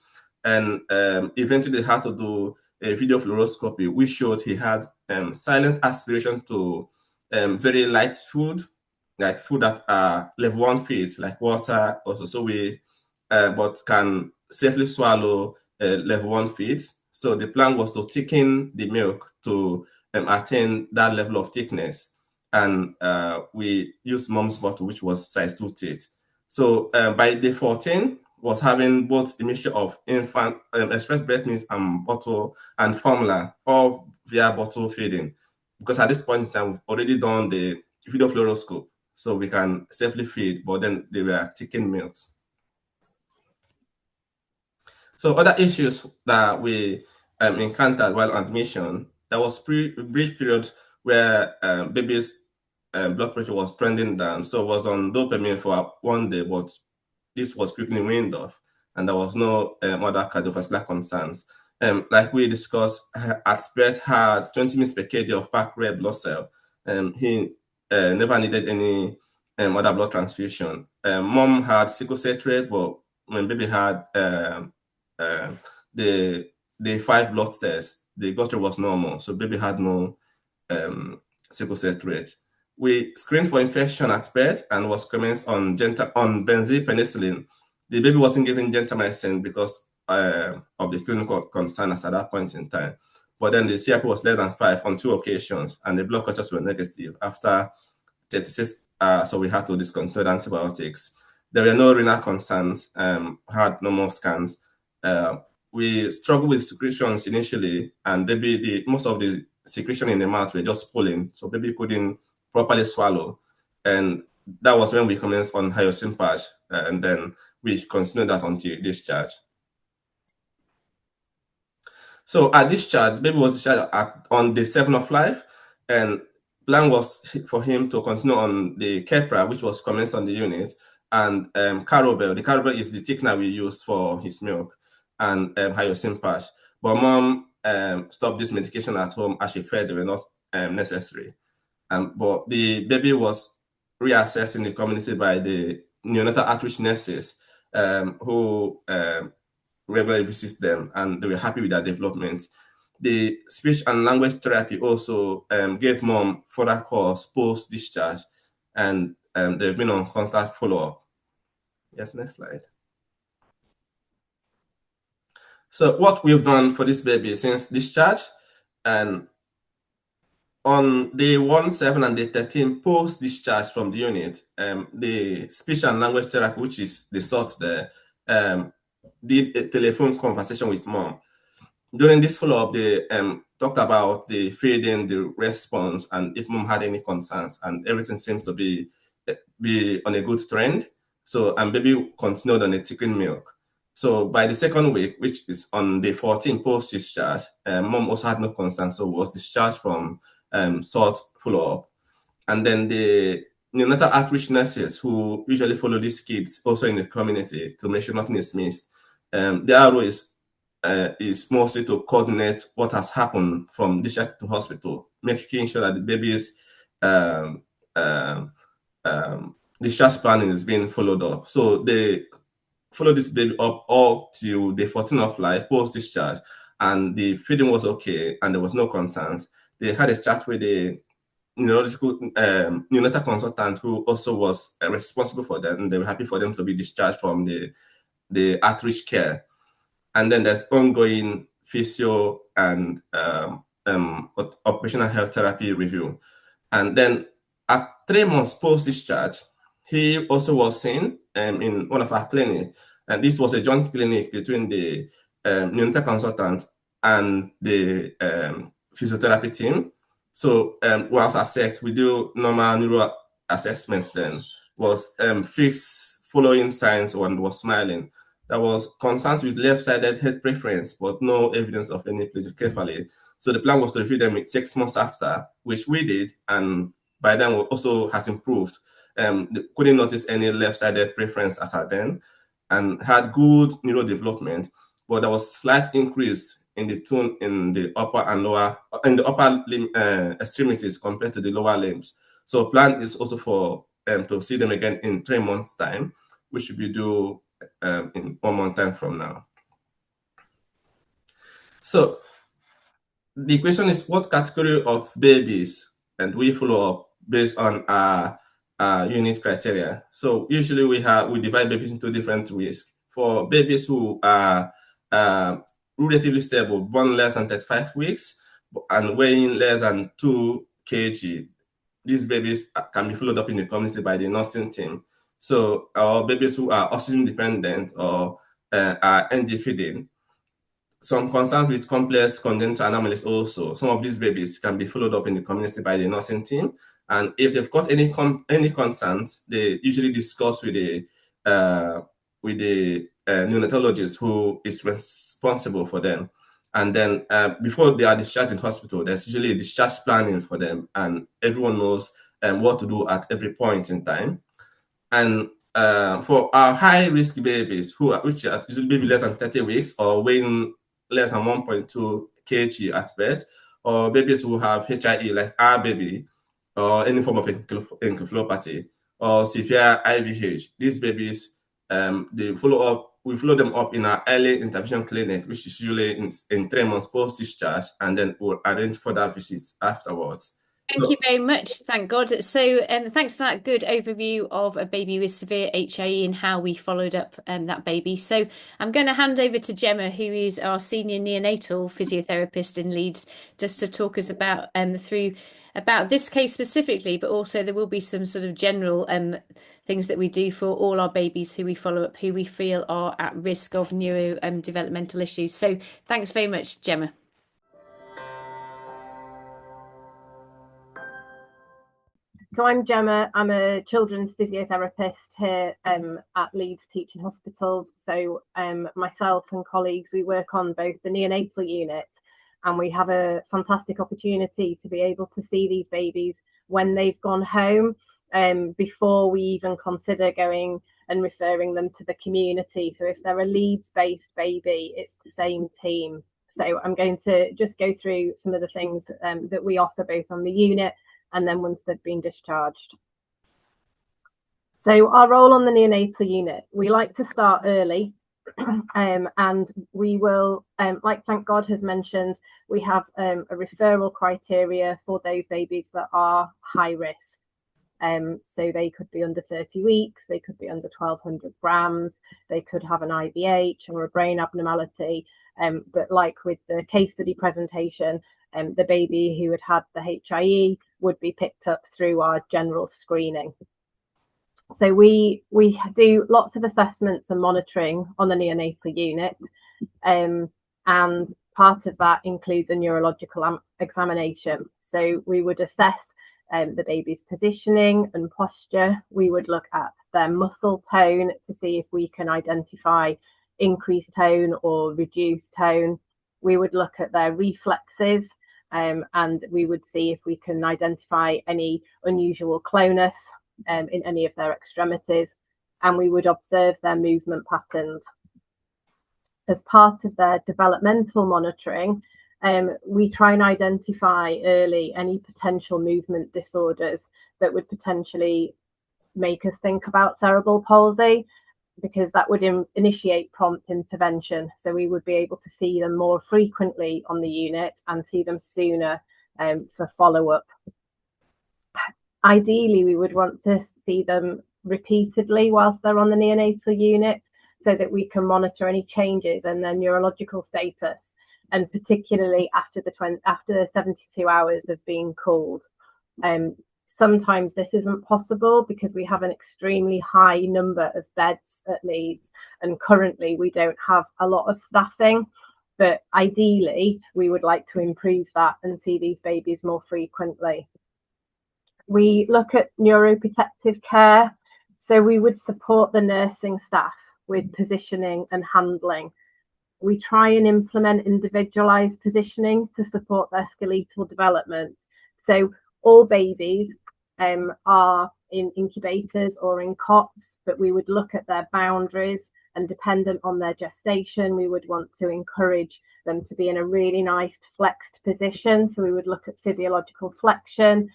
and eventually they had to do a video fluoroscopy, which showed he had silent aspiration to very light food, like food that are level 1 feeds, like water also. So we, but can safely swallow level 1 feeds. So the plan was to thicken the milk to attain that level of thickness. And we used mom's bottle, which was size 2 teeth. So by day 14, was having both a mixture of infant express breast milk and bottle and formula, all via bottle feeding. Because at this point in time, we've already done the video fluoroscope, so we can safely feed, but then they were thickened milks. So other issues that we encountered while on admission, there was a brief period where baby's blood pressure was trending down. So it was on dopamine for 1 day, but this was quickly weaned off, and there was no other cardiovascular concerns. Like we discussed, at birth had 20 ml per kg of packed red blood cell. He never needed any other blood transfusion. Mom had sickle cell trait, but when baby had the 5 blood tests, the gut rate was normal, so baby had no sickle cell trait. We screened for infection at birth and was commenced on benzylpenicillin. The baby wasn't given gentamicin because of the clinical concerns at that point in time. But then the CRP was less than 5 on 2 occasions, and the blood cultures were negative after 36 hours, so we had to discontinue antibiotics. There were no renal concerns, had no more scans. We struggled with secretions initially, and most of the secretion in the mouth were just pulling, so baby couldn't properly swallow. And that was when we commenced on hyoscine patch, and then we continued that until discharge. So at discharge, baby was discharged on day 7 of life, and plan was for him to continue on the Keppra, which was commenced on the unit, and Carobel. The Carobel is the thickener we used for his milk, and hyoscine patch. But mom stopped this medication at home as she felt they were not necessary. But the baby was reassessed in the community by the neonatal outreach nurses who regularly visit them, and they were happy with their development. The speech and language therapy also gave mom further course post-discharge, and they've been on constant follow-up. Yes, next slide. So what we've done for this baby since discharge, and on day 1, 7, and day 13 post-discharge from the unit, the speech and language therapy, which is the sort there, did a telephone conversation with mom. During this follow-up, they talked about the feeding, the response, and if mom had any concerns, and everything seems to be on a good trend. So, and baby continued on a thickened milk. So by the 2nd week, which is on day 14 post-discharge, mom also had no concerns, so was discharged from sought follow-up. And then the neonatal outreach nurses who usually follow these kids also in the community to make sure nothing is missed. Their role is mostly to coordinate what has happened from discharge to hospital, making sure that the baby's discharge planning is being followed up. So they follow this baby up all till day 14 of life, post-discharge, and the feeding was okay and there was no concerns. They had a chat with the neonatal consultant who also was responsible for them, and they were happy for them to be discharged from the outreach care. And then there's ongoing physio and occupational health therapy review. And then at 3 months post-discharge, he also was seen in one of our clinics. And this was a joint clinic between the neonatal consultant and the physiotherapy team. So whilst assessed, we do normal neuro assessments then. Was fixed following signs and was smiling. There was concerns with left-sided head preference, but no evidence of any plesiocephaly. So the plan was to review them 6 months after, which we did, and by then also has improved. Couldn't notice any left-sided preference as at then, and had good neurodevelopment, but there was slight increase in the tone in the upper and lower, in the upper limb extremities compared to the lower limbs. So plan is also for to see them again in 3 months' time, which should be due in 1 month time from now. So the question is, what category of babies and we follow up based on our unit criteria? So usually we divide babies into different risks. For babies who are relatively stable, born less than 35 weeks and weighing less than 2 kg, these babies can be followed up in the community by the nursing team. So our babies who are oxygen dependent or are NG feeding, some concerns with complex congenital anomalies also. Some of these babies can be followed up in the community by the nursing team. And if they've got any concerns, they usually discuss with the neonatologist who is responsible for them. And then before they are discharged in hospital, there's usually a discharge planning for them, and everyone knows what to do at every point in time. And for our high-risk babies, which are usually maybe less than 30 weeks or weighing less than 1.2 kg at birth, or babies who have HIE, like our baby, or any form of encephalopathy, or severe IVH, these babies, we follow them up in our early intervention clinic, which is usually in 3 months post-discharge, and then we'll arrange further visits afterwards. Thank you very much. Thank God. So thanks for that good overview of a baby with severe HIE and how we followed up that baby. So I'm going to hand over to Gemma, who is our senior neonatal physiotherapist in Leeds, just to talk us about about this case specifically, but also there will be some sort of general things that we do for all our babies who we follow up, who we feel are at risk of neurodevelopmental issues. So thanks very much, Gemma. So I'm Gemma. I'm a children's physiotherapist here at Leeds Teaching Hospitals. So myself and colleagues, we work on both the neonatal unit, and we have a fantastic opportunity to be able to see these babies when they've gone home, before we even consider going and referring them to the community. So if they're a Leeds-based baby, it's the same team. So I'm going to just go through some of the things that we offer both on the unit and then once they've been discharged. So our role on the neonatal unit, we like to start early, and we will, like ThankGod has mentioned, we have a referral criteria for those babies that are high risk. So they could be under 30 weeks, they could be under 1,200 grams, they could have an IVH or a brain abnormality. But like with the case study presentation, the baby who had the HIE would be picked up through our general screening. So we do lots of assessments and monitoring on the neonatal unit, and part of that includes a neurological examination. So we would assess the baby's positioning and posture. We would look at their muscle tone to see if we can identify increased tone or reduced tone. We would look at their reflexes and we would see if we can identify any unusual clonus in any of their extremities, and we would observe their movement patterns. As part of their developmental monitoring, we try and identify early any potential movement disorders that would potentially make us think about cerebral palsy, because that would initiate prompt intervention. So we would be able to see them more frequently on the unit and see them sooner for follow-up. Ideally, we would want to see them repeatedly whilst they're on the neonatal unit, so that we can monitor any changes in their neurological status, and particularly after 72 hours of being called. Sometimes this isn't possible because we have an extremely high number of beds at Leeds, and currently we don't have a lot of staffing, but ideally we would like to improve that and see these babies more frequently. We look at neuroprotective care, so we would support the nursing staff with positioning and handling. We try and implement individualized positioning to support their skeletal development. So all babies are in incubators or in cots, but we would look at their boundaries, and dependent on their gestation, we would want to encourage them to be in a really nice flexed position. So we would look at physiological flexion.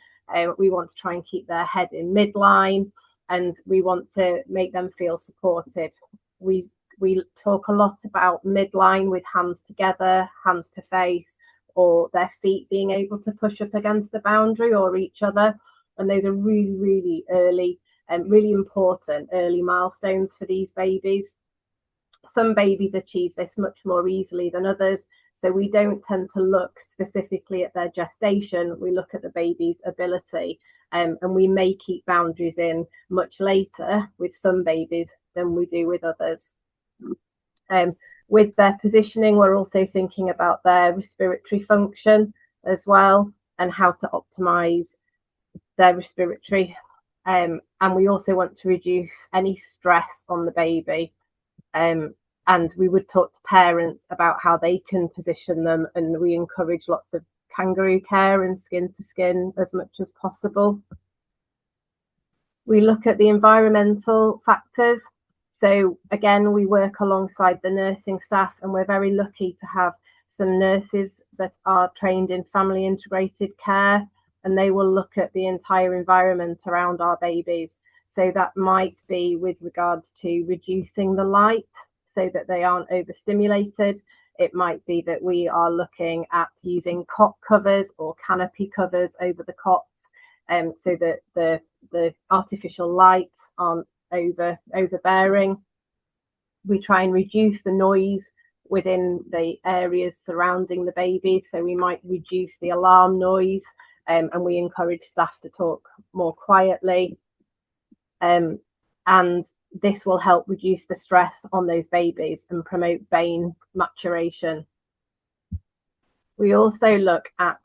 We want to try and keep their head in midline, and we want to make them feel supported. We talk a lot about midline with hands together, hands to face, or their feet being able to push up against the boundary or each other. And those are really, really early and really important early milestones for these babies. Some babies achieve this much more easily than others. So we don't tend to look specifically at their gestation. We look at the baby's ability, and we may keep boundaries in much later with some babies than we do with others. With their positioning, we're also thinking about their respiratory function as well, and how to optimize their respiratory. And we also want to reduce any stress on the baby. And we would talk to parents about how they can position them, and we encourage lots of kangaroo care and skin to skin as much as possible. We look at the environmental factors. So again, we work alongside the nursing staff, and we're very lucky to have some nurses that are trained in family integrated care, and they will look at the entire environment around our babies. So that might be with regards to reducing the light so that they aren't overstimulated. It might be that we are looking at using cot covers or canopy covers over the cots, so that the artificial lights aren't overbearing. We try and reduce the noise within the areas surrounding the baby, so we might reduce the alarm noise, and we encourage staff to talk more quietly, and this will help reduce the stress on those babies and promote brain maturation. We also look at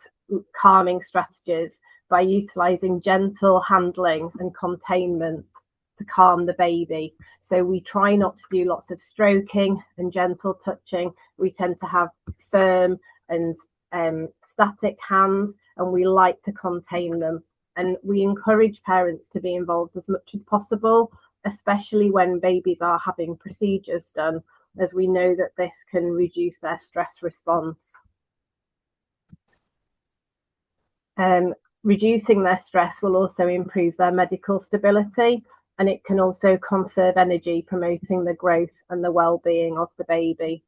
calming strategies by utilising gentle handling and containment to calm the baby. So we try not to do lots of stroking and gentle touching. We tend to have firm and static hands, and we like to contain them. And we encourage parents to be involved as much as possible, especially when babies are having procedures done, as we know that this can reduce their stress response. Reducing their stress will also improve their medical stability, and it can also conserve energy, promoting the growth and the well-being of the baby.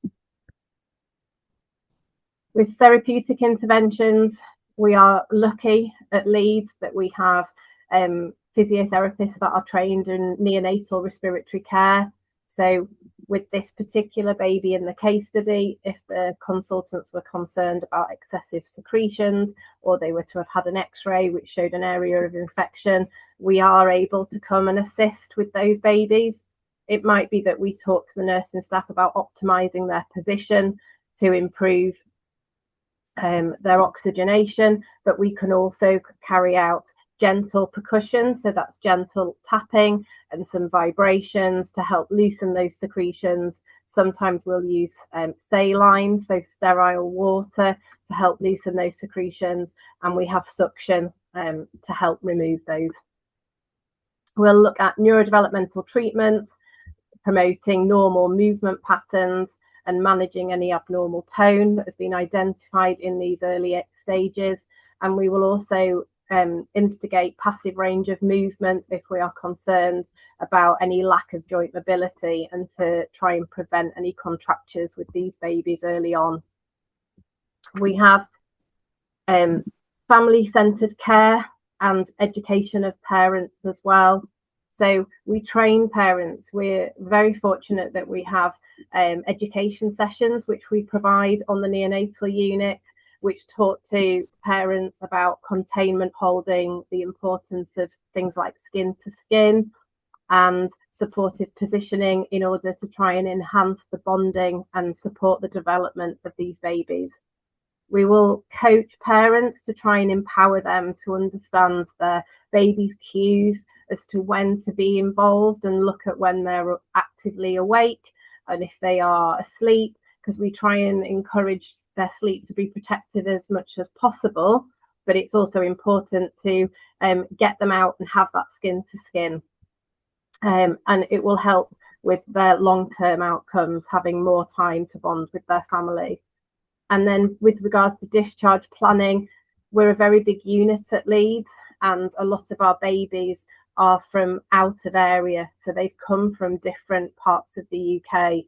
With therapeutic interventions, we are lucky at Leeds that we have physiotherapists that are trained in neonatal respiratory care. So with this particular baby in the case study, if the consultants were concerned about excessive secretions, or they were to have had an X-ray which showed an area of infection, we are able to come and assist with those babies. It might be that we talk to the nursing staff about optimizing their position to improve their oxygenation, but we can also carry out gentle percussion, so that's gentle tapping and some vibrations to help loosen those secretions. Sometimes we'll use saline, so sterile water, to help loosen those secretions, and we have suction to help remove those. We'll look at neurodevelopmental treatment, promoting normal movement patterns and managing any abnormal tone that has been identified in these early stages. And we will also instigate passive range of movement if we are concerned about any lack of joint mobility, and to try and prevent any contractures with these babies early on. We have family-centred care and education of parents as well. So we train parents. We're very fortunate that we have education sessions which we provide on the neonatal unit, which talk to parents about containment holding, the importance of things like skin to skin and supportive positioning in order to try and enhance the bonding and support the development of these babies. We will coach parents to try and empower them to understand their baby's cues as to when to be involved, and look at when they're actively awake and if they are asleep, because we try and encourage their sleep to be protected as much as possible. But it's also important to get them out and have that skin to skin. And it will help with their long-term outcomes, having more time to bond with their family. And then with regards to discharge planning, we're a very big unit at Leeds, and a lot of our babies are from out of area. So they've come from different parts of the UK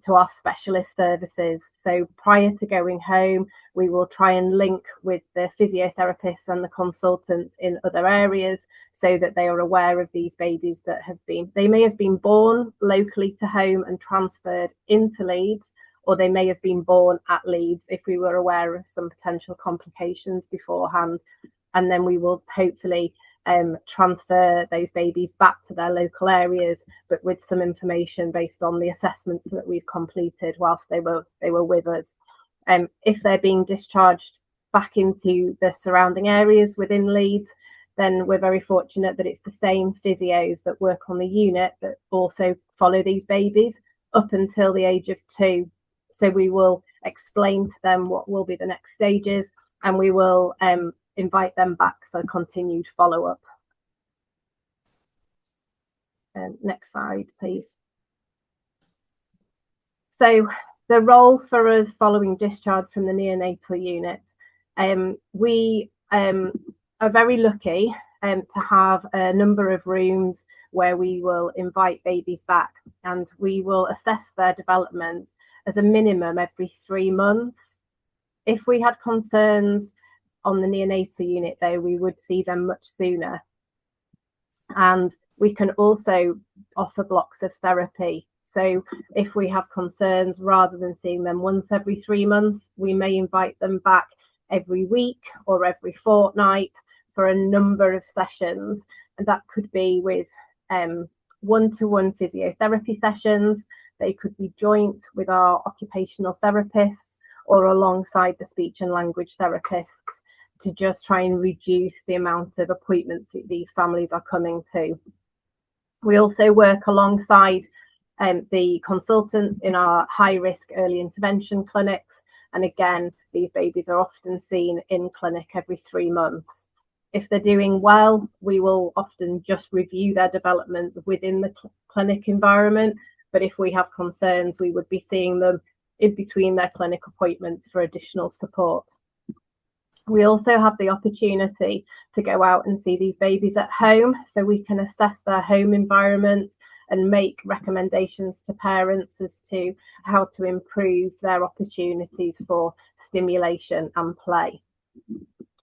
to our specialist services. So prior to going home, we will try and link with the physiotherapists and the consultants in other areas, so that they are aware of these babies that they may have been born locally to home and transferred into Leeds, or they may have been born at Leeds if we were aware of some potential complications beforehand. And then we will hopefully transfer those babies back to their local areas, but with some information based on the assessments that we've completed whilst they were with us. If they're being discharged back into the surrounding areas within Leeds, then we're very fortunate that it's the same physios that work on the unit that also follow these babies up until the age of 2. So we will explain to them what will be the next stages, and we will invite them back for continued follow-up. Next slide, please. So the role for us following discharge from the neonatal unit, we are very lucky to have a number of rooms where we will invite babies back, and we will assess their development as a minimum every 3 months. If we had concerns on the neonatal unit, though, we would see them much sooner. And we can also offer blocks of therapy. So if we have concerns, rather than seeing them once every 3 months, we may invite them back every week or every fortnight for a number of sessions. And that could be with one-to-one physiotherapy sessions. They could be joint with our occupational therapists or alongside the speech and language therapists, to just try and reduce the amount of appointments that these families are coming to. We also work alongside the consultants in our high-risk early intervention clinics. And again, these babies are often seen in clinic every 3 months. If they're doing well, we will often just review their development within the clinic environment. But if we have concerns, we would be seeing them in between their clinic appointments for additional support. We also have the opportunity to go out and see these babies at home, so we can assess their home environment and make recommendations to parents as to how to improve their opportunities for stimulation and play.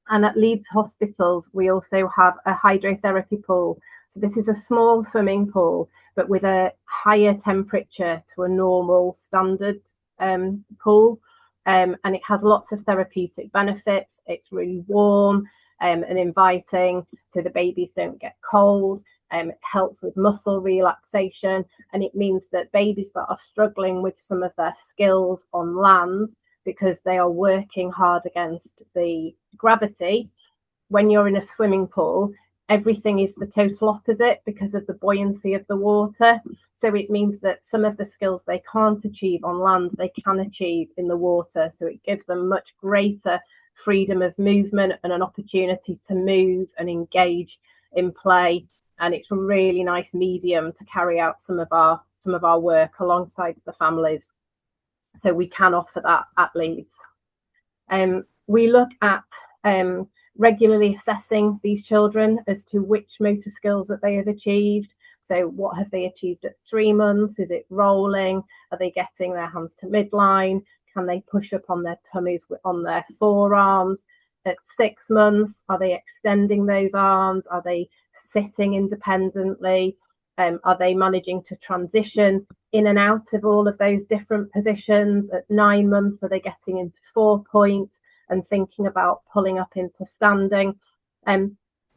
And at Leeds hospitals, we also have a hydrotherapy pool. So this is a small swimming pool, but with a higher temperature to a normal standard pool. And it has lots of therapeutic benefits. It's really warm and inviting, so the babies don't get cold. It helps with muscle relaxation, and it means that babies that are struggling with some of their skills on land, because they are working hard against the gravity, when you're in a swimming pool, everything is the total opposite because of the buoyancy of the water. So it means that some of the skills they can't achieve on land, they can achieve in the water. So it gives them much greater freedom of movement and an opportunity to move and engage in play. And it's a really nice medium to carry out some of our work alongside the families. So we can offer that at Leeds. We look at regularly assessing these children as to which motor skills that they have achieved. So what have they achieved at 3 months? Is it rolling? Are they getting their hands to midline? Can they push up on their tummies on their forearms? At 6 months, are they extending those arms? Are they sitting independently? Are they managing to transition in and out of all of those different positions? At 9 months, are they getting into 4 points and thinking about pulling up into standing?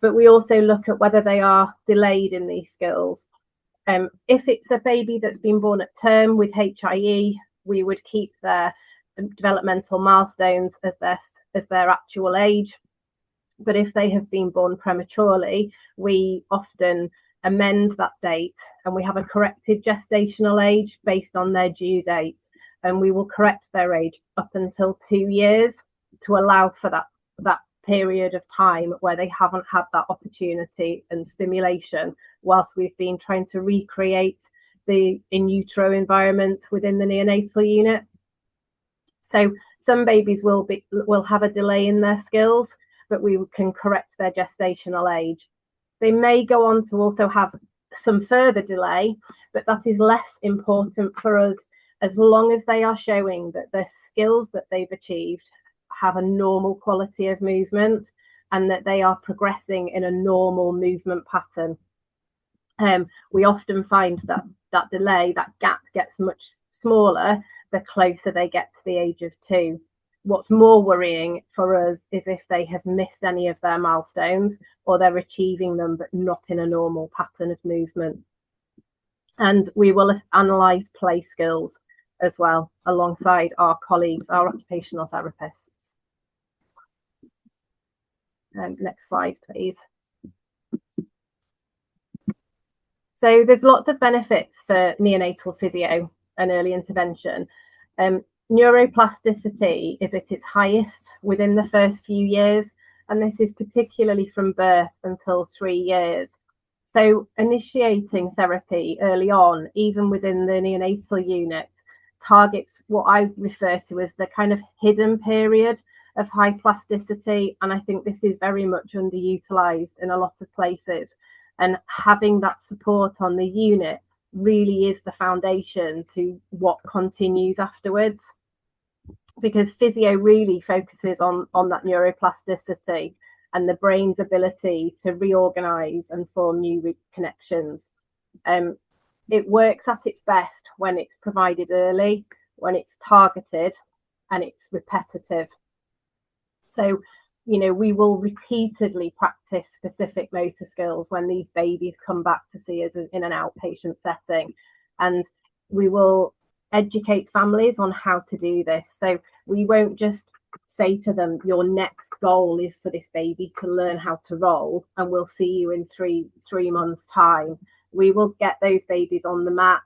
But we also look at whether they are delayed in these skills. If it's a baby that's been born at term with HIE, we would keep their developmental milestones as their actual age. But if they have been born prematurely, we often amend that date and we have a corrected gestational age based on their due date, and we will correct their age up until 2 years to allow for that period of time where they haven't had that opportunity and stimulation whilst we've been trying to recreate the in utero environment within the neonatal unit. So some babies will have a delay in their skills, but we can correct their gestational age. They may go on to also have some further delay, but that is less important for us as long as they are showing that the skills that they've achieved have a normal quality of movement and that they are progressing in a normal movement pattern. We often find that delay, that gap gets much smaller the closer they get to the age of 2. What's more worrying for us is if they have missed any of their milestones or they're achieving them but not in a normal pattern of movement. And we will analyse play skills as well alongside our colleagues, our occupational therapists. Next slide, please. So there's lots of benefits for neonatal physio and early intervention. Neuroplasticity is at its highest within the first few years, and this is particularly from birth until 3 years. So initiating therapy early on, even within the neonatal unit, targets what I refer to as the kind of hidden period of high plasticity, and I think this is very much underutilized in a lot of places, and having that support on the unit really is the foundation to what continues afterwards, because physio really focuses on that neuroplasticity and the brain's ability to reorganize and form new connections. It works at its best when it's provided early, when it's targeted and it's repetitive. So, you know, we will repeatedly practice specific motor skills when these babies come back to see us in an outpatient setting, and we will educate families on how to do this. So we won't just say to them, your next goal is for this baby to learn how to roll and we'll see you in three months' time. We will get those babies on the mat.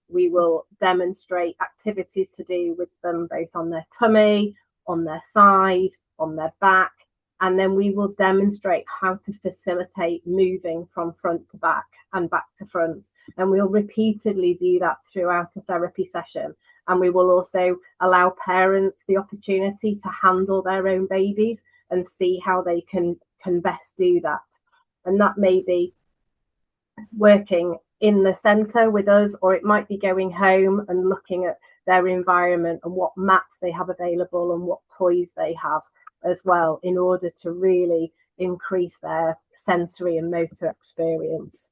We will demonstrate activities to do with them both on their tummy, on their side, on their back, and then we will demonstrate how to facilitate moving from front to back and back to front. And we'll repeatedly do that throughout a therapy session. And we will also allow parents the opportunity to handle their own babies and see how they can best do that. And that may be working in the centre with us, or it might be going home and looking at their environment and what mats they have available and what toys they have as well, in order to really increase their sensory and motor experience.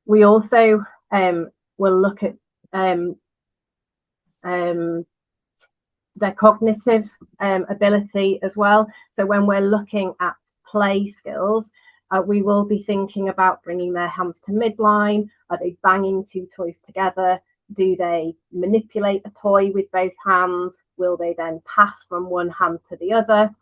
We also will look at their cognitive ability as well. So when we're looking at play skills, we will be thinking about bringing their hands to midline. Are they banging 2 toys together? Do they manipulate a toy with both hands? Will they then pass from one hand to the other?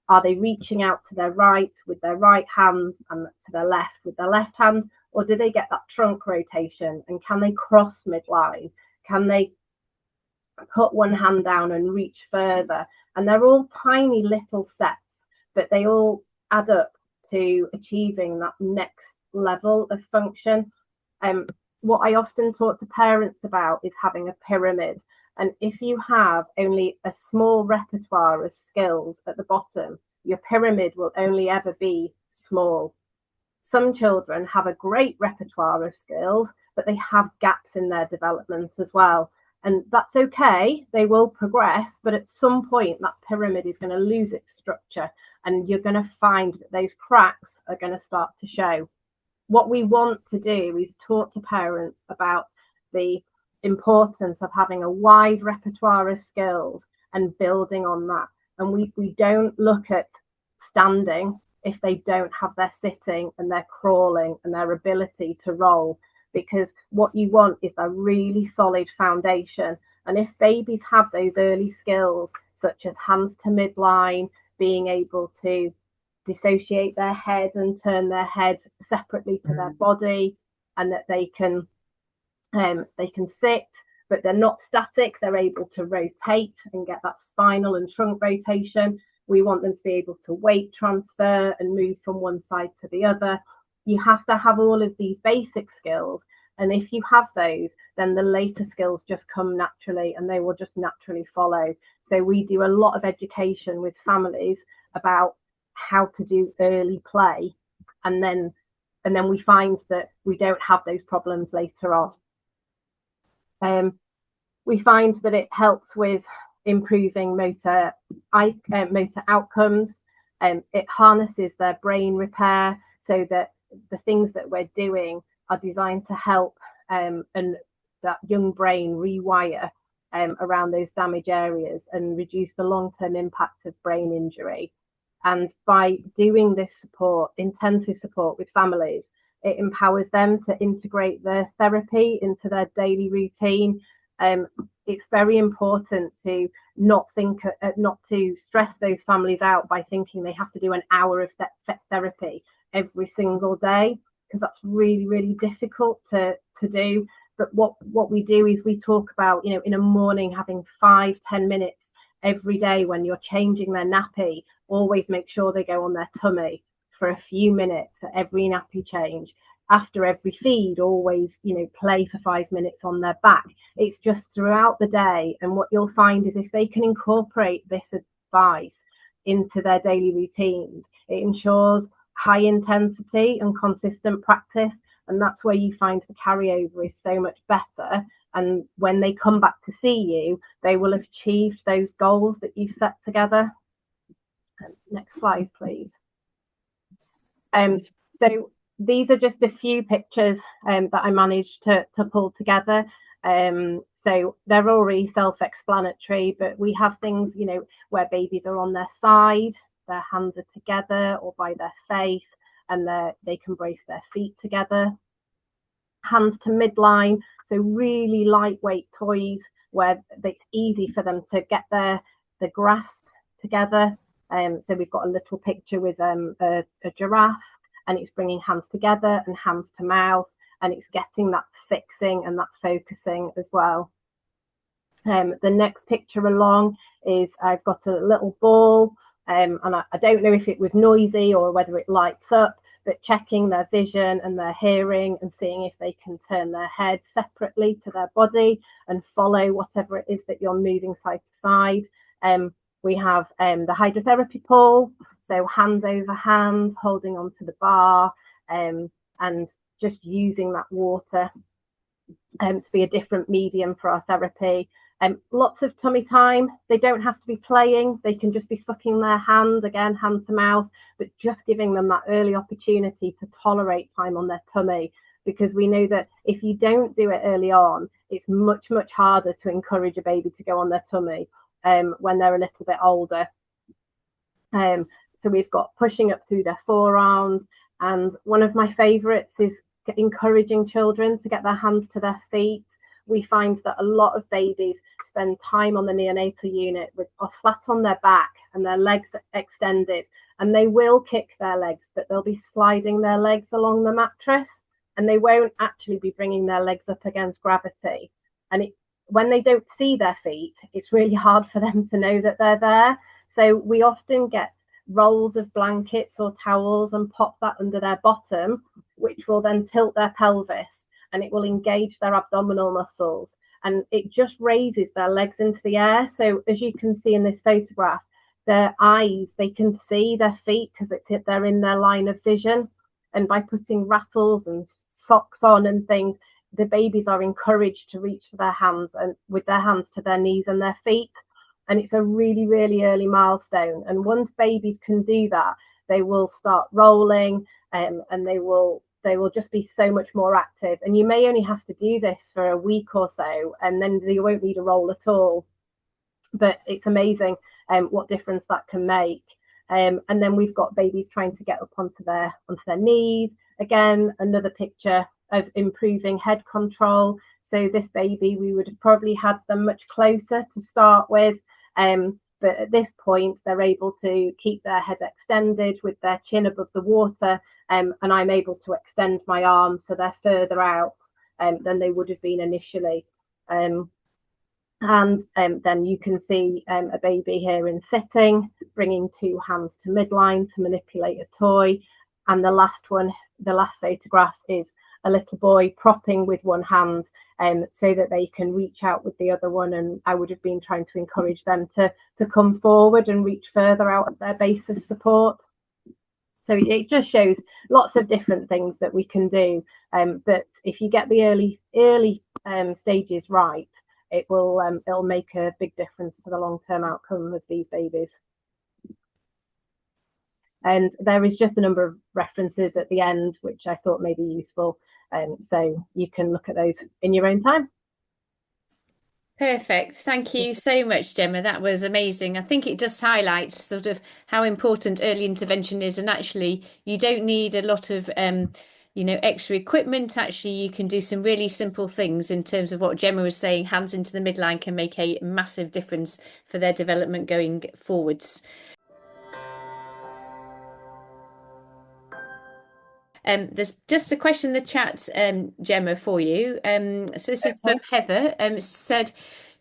Are they reaching out to their right with their right hand and to their left with their left hand? Or do they get that trunk rotation? And can they cross midline? Can they put one hand down and reach further? And they're all tiny little steps, but they all add up to achieving that next level of function. What I often talk to parents about is having a pyramid. And if you have only a small repertoire of skills at the bottom, your pyramid will only ever be small. Some children have a great repertoire of skills, but they have gaps in their development as well. And that's okay, they will progress, but at some point that pyramid is going to lose its structure and you're going to find that those cracks are going to start to show. What we want to do is talk to parents about the importance of having a wide repertoire of skills and building on that. And we don't look at standing if they don't have their sitting and their crawling and their ability to roll, because what you want is a really solid foundation. And if babies have those early skills, such as hands to midline, being able to dissociate their head and turn their head separately to their body, and that they can sit, but they're not static, they're able to rotate and get that spinal and trunk rotation. We want them to be able to weight transfer and move from one side to the other. You have to have all of these basic skills. And if you have those, then the later skills just come naturally and they will just naturally follow. So we do a lot of education with families about how to do early play. And then we find that we don't have those problems later on. We find that it helps with improving motor outcomes. It harnesses their brain repair so that the things that we're doing are designed to help and that young brain rewire around those damaged areas and reduce the long-term impact of brain injury. And by doing this support, intensive support with families, it empowers them to integrate their therapy into their daily routine. It's very important to not to stress those families out by thinking they have to do an hour of therapy every single day, because that's really, really difficult to do. But what we do is we talk about, in a morning having 5-10 minutes every day when you're changing their nappy. Always make sure they go on their tummy for a few minutes at every nappy change. After every feed, always, play for 5 minutes on their back. It's just throughout the day. And what you'll find is if they can incorporate this advice into their daily routines, it ensures high intensity and consistent practice. And that's where you find the carryover is so much better. And when they come back to see you, they will have achieved those goals that you've set together. Next slide, please. So these are just a few pictures that I managed to pull together. So they're already self-explanatory, but we have things, where babies are on their side, their hands are together or by their face, and they can brace their feet together. Hands to midline, so really lightweight toys where it's easy for them to get the grasp together. So we've got a little picture with a giraffe, and it's bringing hands together and hands to mouth, and it's getting that fixing and that focusing as well. The next picture along is I've got a little ball, and I don't know if it was noisy or whether it lights up, but checking their vision and their hearing and seeing if they can turn their head separately to their body and follow whatever it is that you're moving side to side. We have the hydrotherapy pull, so hands over hands, holding onto the bar, and just using that water to be a different medium for our therapy. Lots of tummy time. They don't have to be playing. They can just be sucking their hand, again, hand to mouth, but just giving them that early opportunity to tolerate time on their tummy, because we know that if you don't do it early on, it's much, much harder to encourage a baby to go on their tummy when they're a little bit older. So we've got pushing up through their forearms, and one of my favorites is encouraging children to get their hands to their feet. we find that a lot of babies spend time on the neonatal unit are flat on their back and their legs extended, and they will kick their legs, but they'll be sliding their legs along the mattress, and they won't actually be bringing their legs up against gravity. And when they don't see their feet, it's really hard for them to know that they're there. So we often get rolls of blankets or towels and pop that under their bottom, which will then tilt their pelvis, and it will engage their abdominal muscles, and it just raises their legs into the air. So as you can see in this photograph, their eyes, they can see their feet because they're in their line of vision. And by putting rattles and socks on and things, the babies are encouraged to reach for their hands and with their hands to their knees and their feet. And it's a really, really early milestone. And once babies can do that, they will start rolling, and they will just be so much more active. And you may only have to do this for a week or so, and then they won't need a roll at all. But it's amazing what difference that can make. And then we've got babies trying to get up onto their knees. Again, another picture of improving head control. So this baby, we would have probably had them much closer to start with. But at this point, they're able to keep their head extended with their chin above the water. And I'm able to extend my arms so they're further out than they would have been initially. And then you can see a baby here in sitting, bringing 2 hands to midline to manipulate a toy. And the last photograph is a little boy propping with one hand so that they can reach out with the other one. And I would have been trying to encourage them to come forward and reach further out at their base of support. So it just shows lots of different things that we can do. But if you get the early stages right, it'll make a big difference to the long-term outcome of these babies. And there is just a number of references at the end, which I thought may be useful. So you can look at those in your own time. Perfect. Thank you so much, Gemma. That was amazing. I think it just highlights sort of how important early intervention is. And actually, you don't need a lot of extra equipment. Actually, you can do some really simple things in terms of what Gemma was saying. Hands into the midline can make a massive difference for their development going forwards. There's just a question in the chat, Gemma, for you. So this is from Heather. Said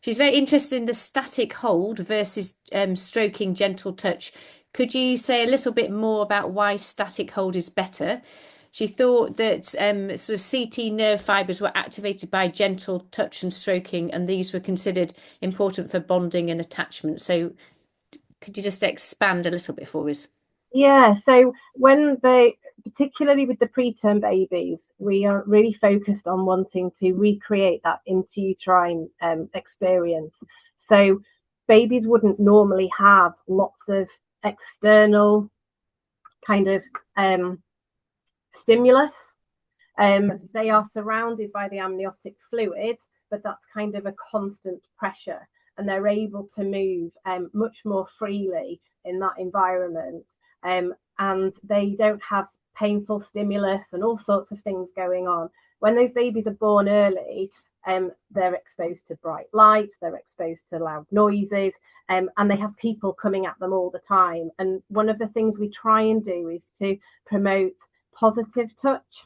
she's very interested in the static hold versus stroking gentle touch. Could you say a little bit more about why static hold is better? She thought that sort of CT nerve fibers were activated by gentle touch and stroking, and these were considered important for bonding and attachment. So could you just expand a little bit for us? Yeah, so particularly with the preterm babies, we are really focused on wanting to recreate that intrauterine experience. So babies wouldn't normally have lots of external kind of stimulus. They are surrounded by the amniotic fluid, but that's kind of a constant pressure, and they're able to move much more freely in that environment. And they don't have painful stimulus and all sorts of things going on. When those babies are born early, they're exposed to bright lights, they're exposed to loud noises, and they have people coming at them all the time. And one of the things we try and do is to promote positive touch.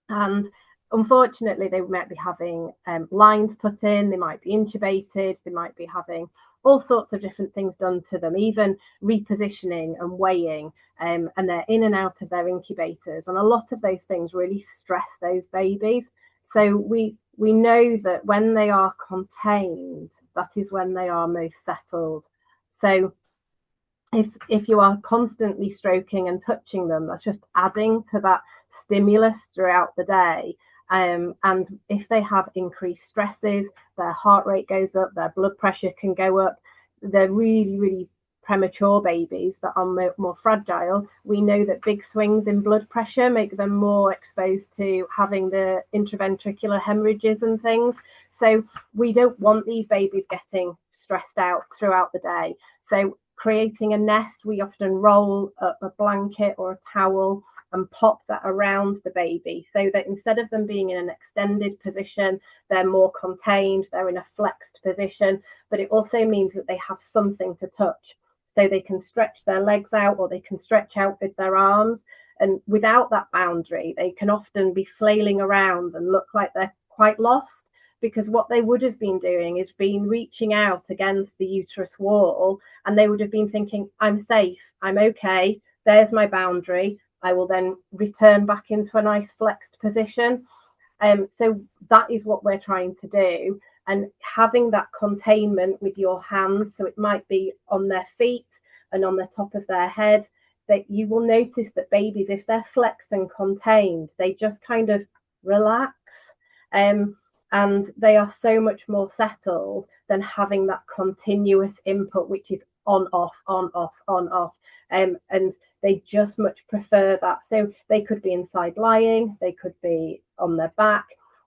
And unfortunately, they might be having lines put in, they might be intubated, they might be having all sorts of different things done to them, even repositioning and weighing, and they're in and out of their incubators. And a lot of those things really stress those babies. So we know that when they are contained, that is when they are most settled. So if you are constantly stroking and touching them, that's just adding to that stimulus throughout the day. And if they have increased stresses, their heart rate goes up, their blood pressure can go up. They're really, really premature babies that are more fragile. We know that big swings in blood pressure make them more exposed to having the intraventricular hemorrhages and things. So we don't want these babies getting stressed out throughout the day. So creating a nest, we often roll a blanket or a towel and pop that around the baby, so that instead of them being in an extended position, they're more contained, they're in a flexed position. But it also means that they have something to touch, so they can stretch their legs out, or they can stretch out with their arms. And without that boundary, they can often be flailing around and look like they're quite lost, because what they would have been doing is been reaching out against the uterus wall, and they would have been thinking, I'm safe, I'm okay, there's my boundary, I will then return back into a nice flexed position. So that is what we're trying to do. And having that containment with your hands, so it might be on their feet and on the top of their head, that you will notice that babies, if they're flexed and contained, they just kind of relax. And they are so much more settled than having that continuous input, which is on, off, on, off, on, off. And they just much prefer that. So they could be inside lying, they could be on their back.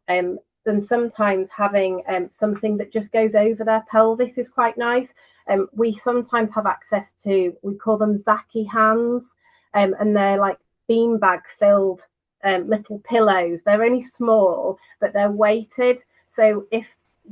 And sometimes having something that just goes over their pelvis is quite nice. We sometimes have access to, we call them Zaki hands, and they're like beanbag filled little pillows. They're only small, but they're weighted. So if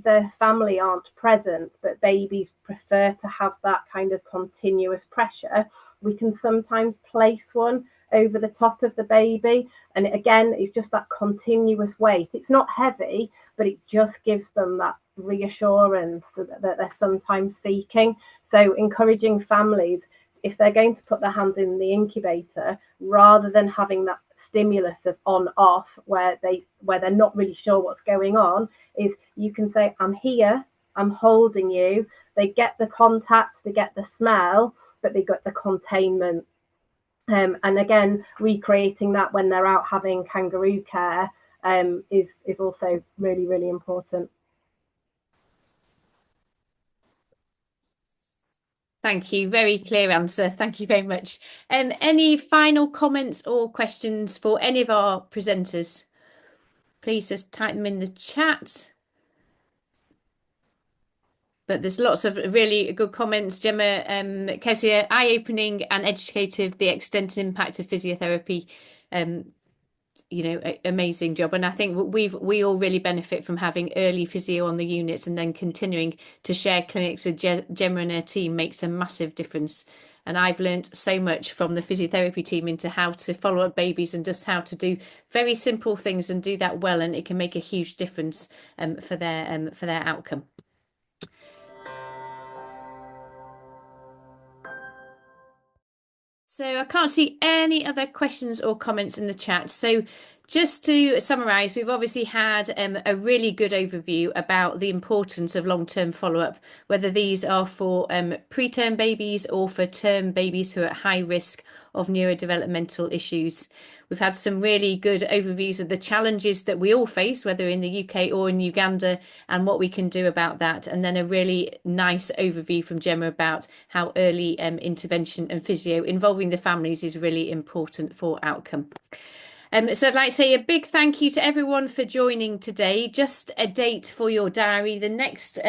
the family aren't present, but babies prefer to have that kind of continuous pressure, we can sometimes place one over the top of the baby. And again, it's just that continuous weight. It's not heavy, but it just gives them that reassurance that they're sometimes seeking. So encouraging families, if they're going to put their hands in the incubator, rather than having that stimulus of on off where they're not really sure what's going on, is you can say, I'm here, I'm holding you. They get the contact, they get the smell, but they got the containment. And again, recreating that when they're out having kangaroo care is also really, really important. Thank you. Very clear answer. Thank you very much. Any final comments or questions for any of our presenters? Please just type them in the chat. But there's lots of really good comments. Gemma, Kezia, eye-opening and educative, the extent and impact of physiotherapy. Amazing job. And I think we all really benefit from having early physio on the units, and then continuing to share clinics with Gemma and her team makes a massive difference. And I've learned so much from the physiotherapy team into how to follow up babies and just how to do very simple things and do that well. And it can make a huge difference for their outcome. So I can't see any other questions or comments in the chat. So just to summarise, we've obviously had a really good overview about the importance of long-term follow-up, whether these are for preterm babies or for term babies who are at high risk of neurodevelopmental issues. We've had some really good overviews of the challenges that we all face, whether in the UK or in Uganda, and what we can do about that. And then a really nice overview from Gemma about how early intervention and physio involving the families is really important for outcome. So I'd like to say a big thank you to everyone for joining today. Just a date for your diary. The next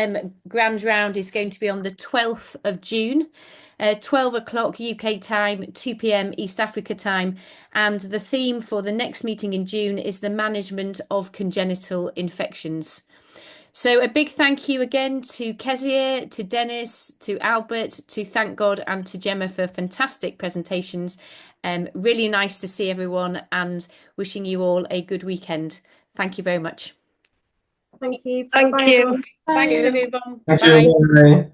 grand round is going to be on the 12th of June. 12 o'clock UK time, 2 p.m. East Africa time. And the theme for the next meeting in June is the management of congenital infections. So a big thank you again to Kezia, to Dennis, to Albert, to ThankGod, and to Gemma for fantastic presentations. Really nice to see everyone, and wishing you all a good weekend. Thank you very much. Thank you. Thank you. Thanks everyone. Thank Bye. you. Bye.